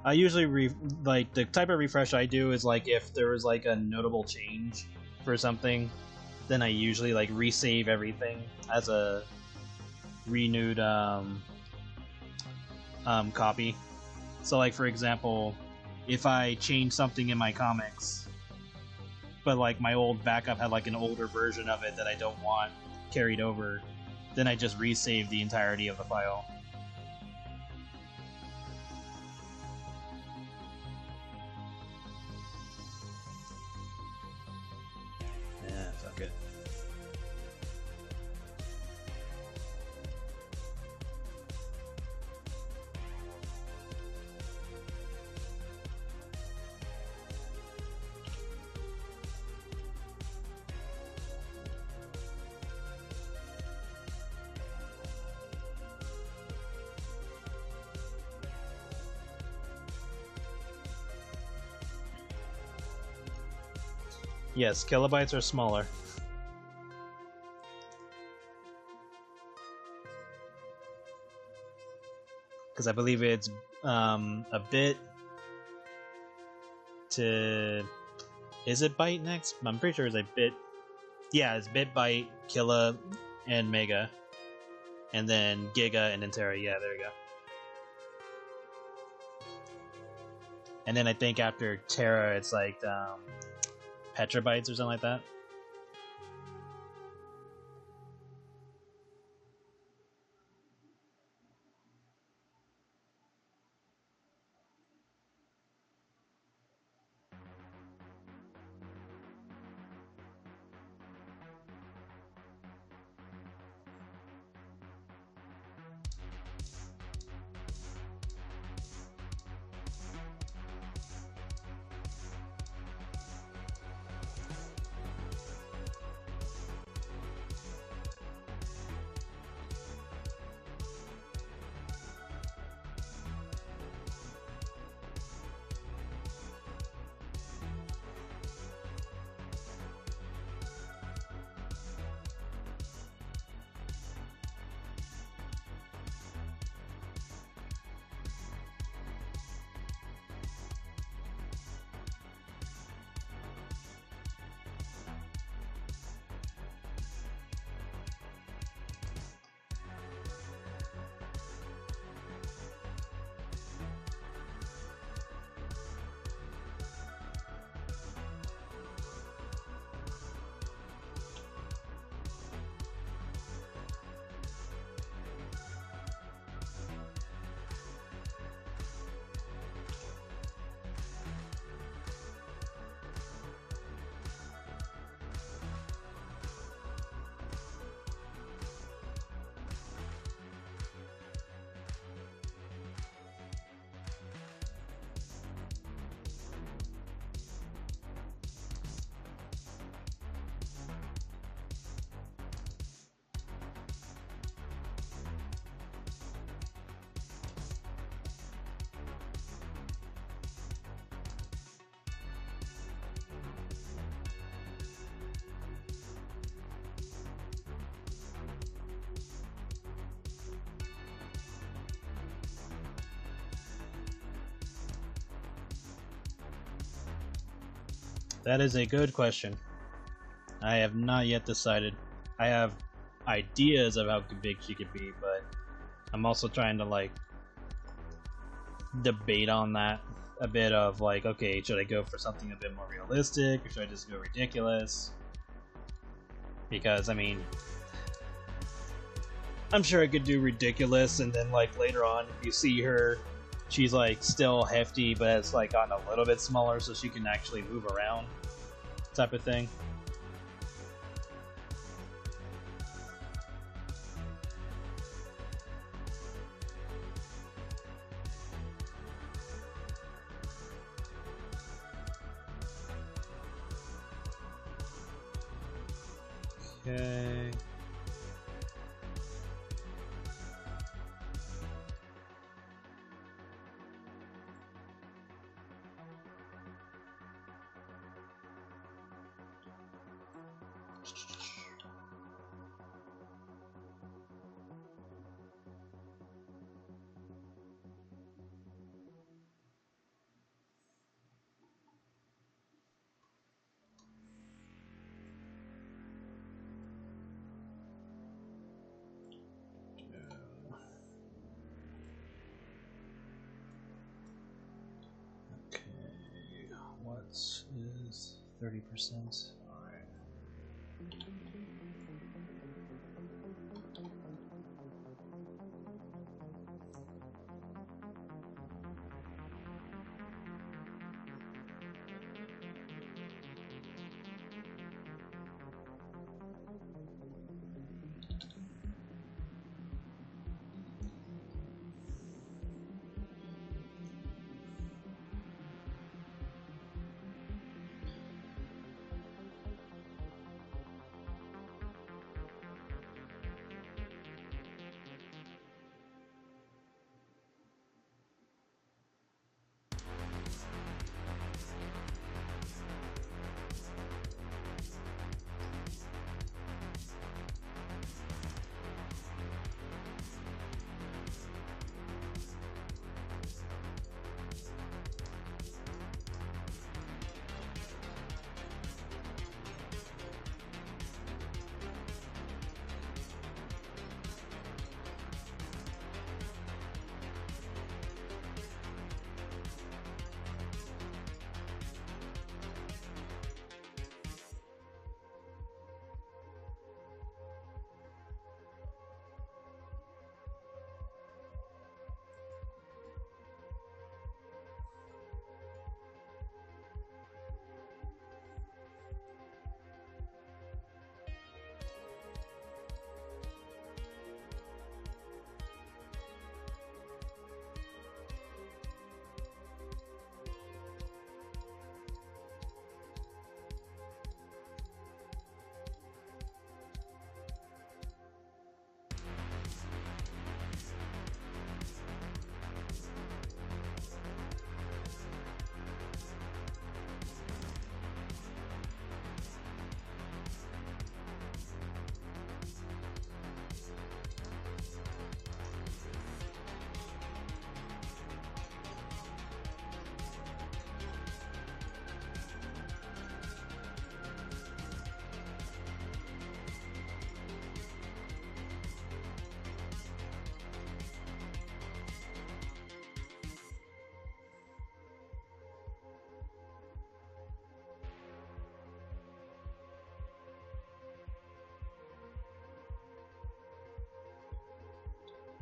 I usually like the type of refresh I do is like if there was like a notable change for something, then I usually like resave everything as a renewed copy. So like for example, if I change something in my comics, but like my old backup had like an older version of it that I don't want carried over, then I just resave the entirety of the file. Yes, kilobytes are smaller. Because I believe it's a bit to... Is it byte next? I'm pretty sure it's a bit... Yeah, it's bit, byte, kilo, and mega. And then giga and then tera. Yeah, there we go. And then I think after tera it's like... petabytes or something like that. That is a good question. I have not yet decided. I have ideas of how big she could be, but I'm also trying to like debate on that a bit of like, okay, should I go for something a bit more realistic or should I just go ridiculous? Because I mean, I'm sure I could do ridiculous and then like later on if you see her, she's like still hefty but it's like gotten a little bit smaller so she can actually move around type of thing. Okay. What is 30%? Alright.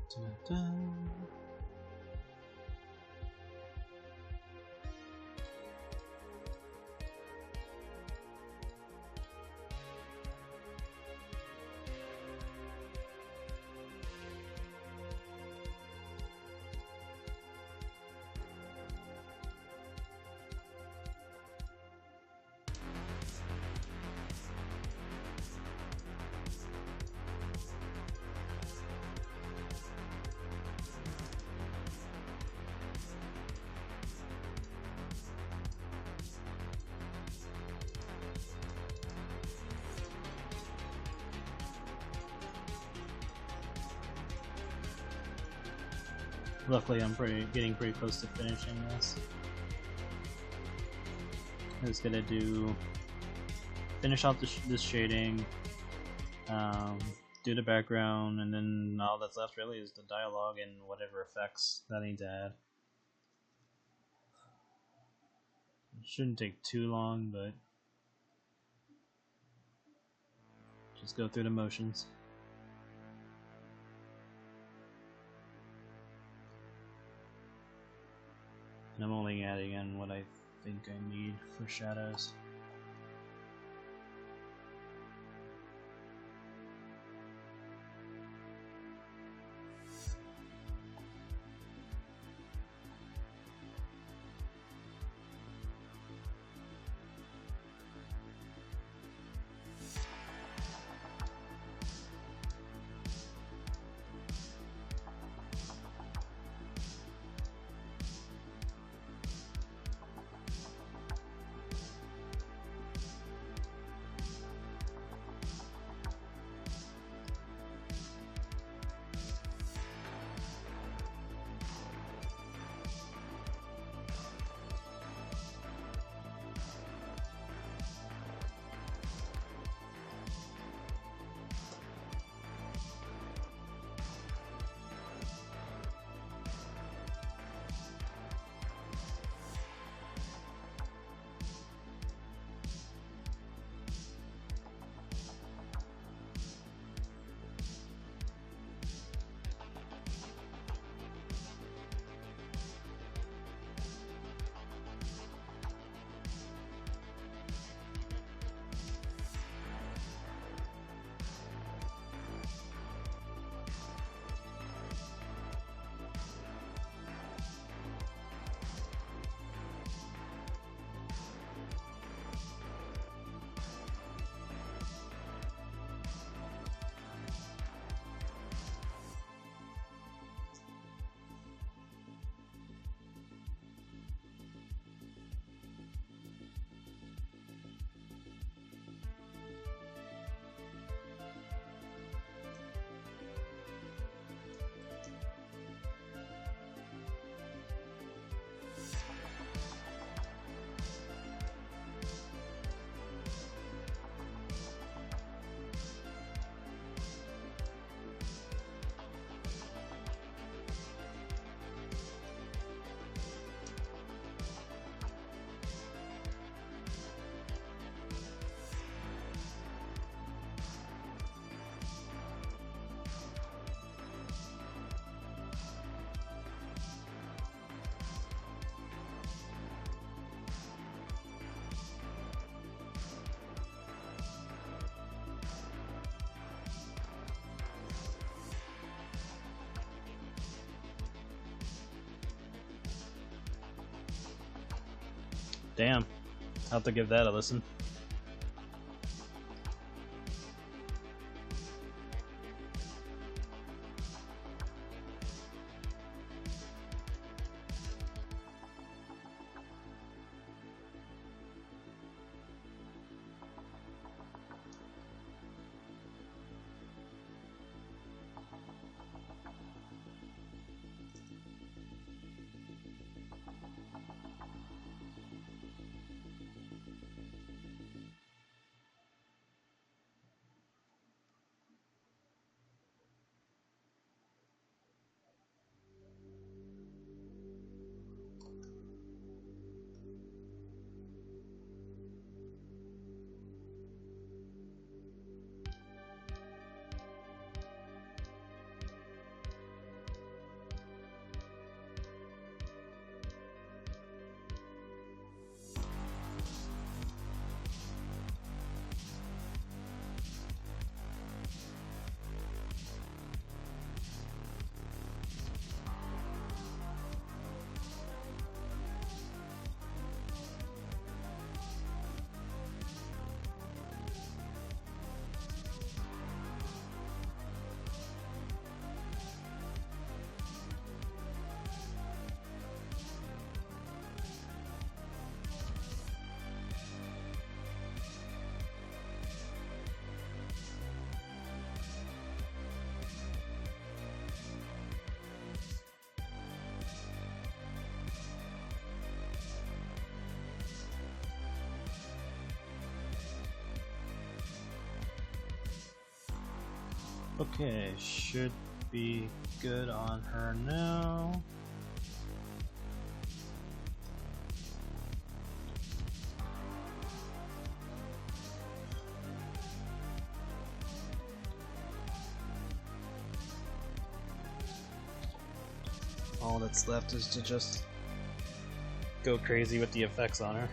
Dun-dun. Luckily, I'm getting pretty close to finishing this. is gonna finish off this shading, do the background, and then all that's left really is the dialogue and whatever effects that I need to add. It shouldn't take too long, but just go through the motions. And I'm only adding in what I think I need for shadows. Damn, I'll have to give that a listen. Okay, should be good on her now. All that's left is to just go crazy with the effects on her.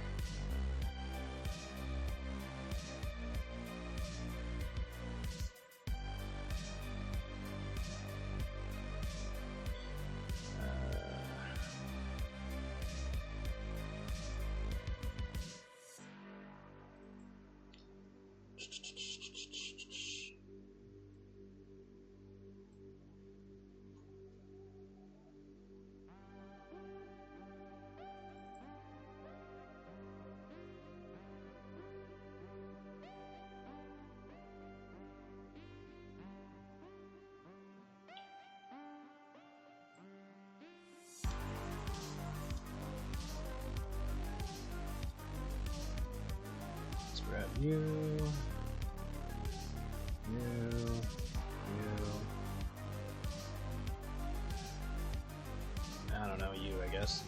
Grab you, you. I don't know, you, I guess.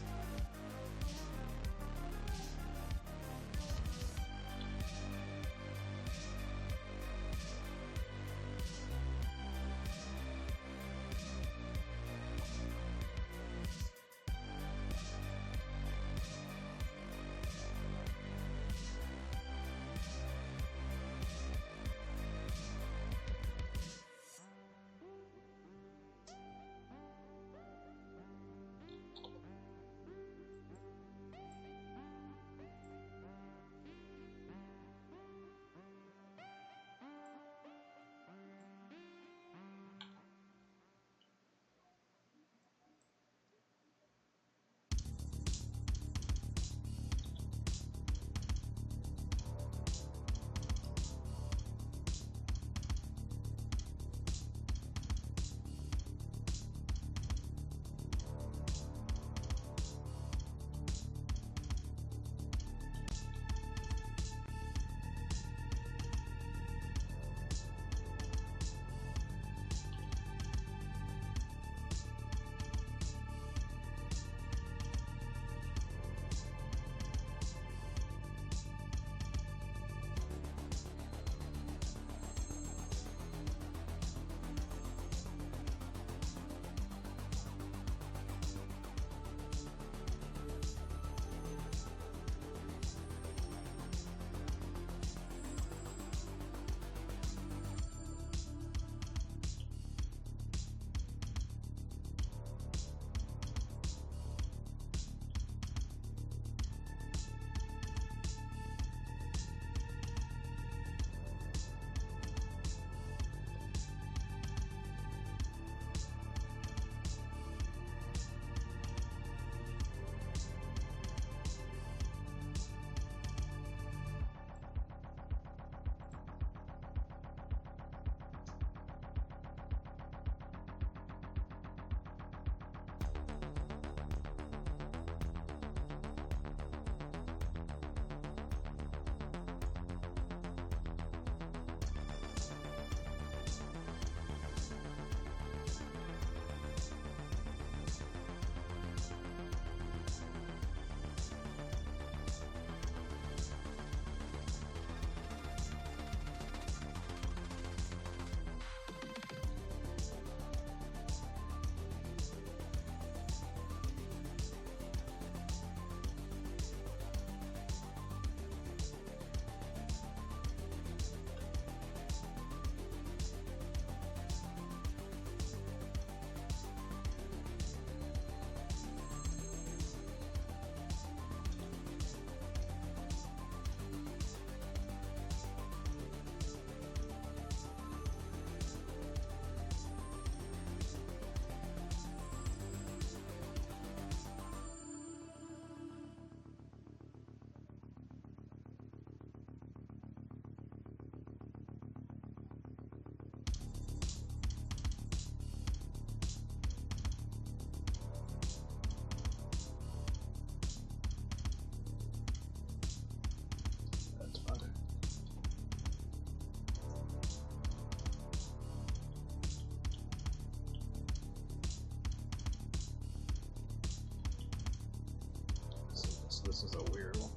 this is a weird one.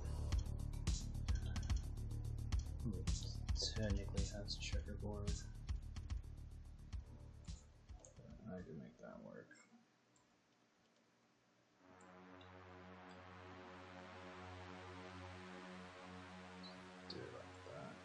Technically has checkerboard. I can make that work. Do it like that.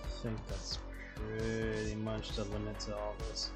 I think that's pretty much the limit to all this.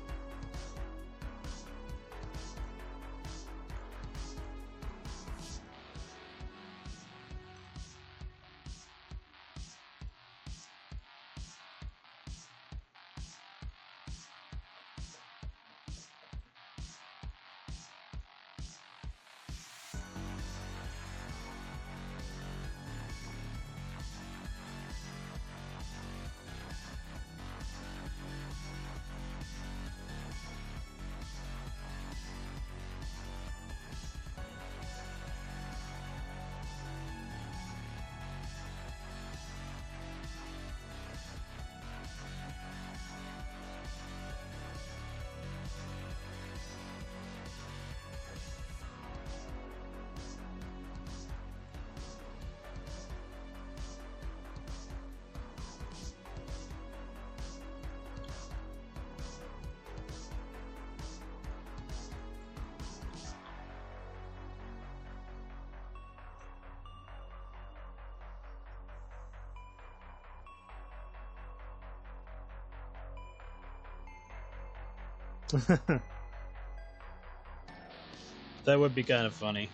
That would be kind of funny.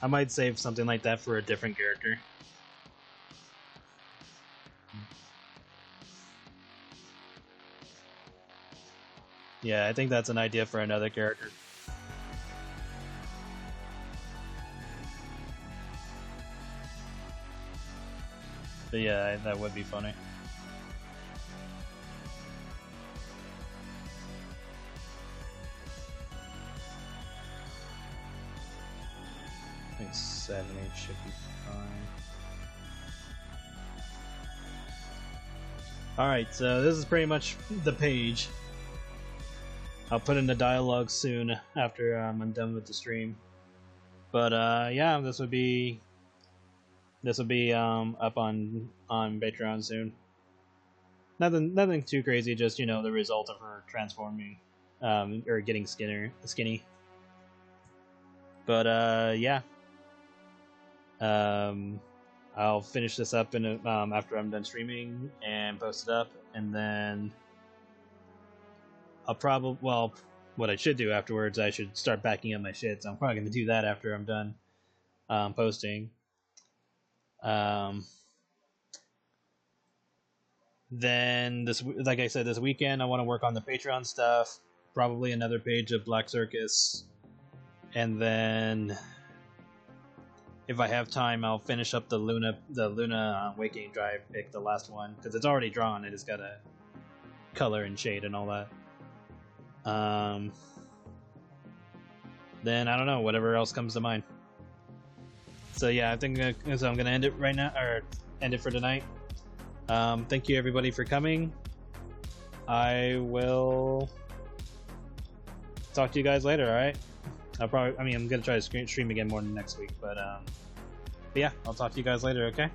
I might save something like that for a different character. Yeah, I think that's an idea for another character. But yeah, that would be funny. I think 7, 8 should be fine. Alright, so this is pretty much the page. I'll put in the dialogue soon after I'm done with the stream. But yeah, this will be up on Patreon soon. Nothing too crazy, just, you know, the result of her transforming or getting skinny. But yeah. I'll finish this up in after I'm done streaming and post it up, and then I'll probably, well, what I should do afterwards, I should start backing up my shit, so I'm probably going to do that after I'm done posting. Then this, like I said, this weekend I want to work on the Patreon stuff, probably another page of Black Circus, and then if I have time, I'll finish up the Luna Waking Drive pick, the last one, because it's already drawn. I just gotta color and shade and all that. Then I don't know, whatever else comes to mind. So yeah, I think so I'm gonna end it right now, or end it for tonight. Thank you everybody for coming. I will talk to you guys later. All right. I'm gonna try to stream again more next week, but yeah, I'll talk to you guys later. Okay.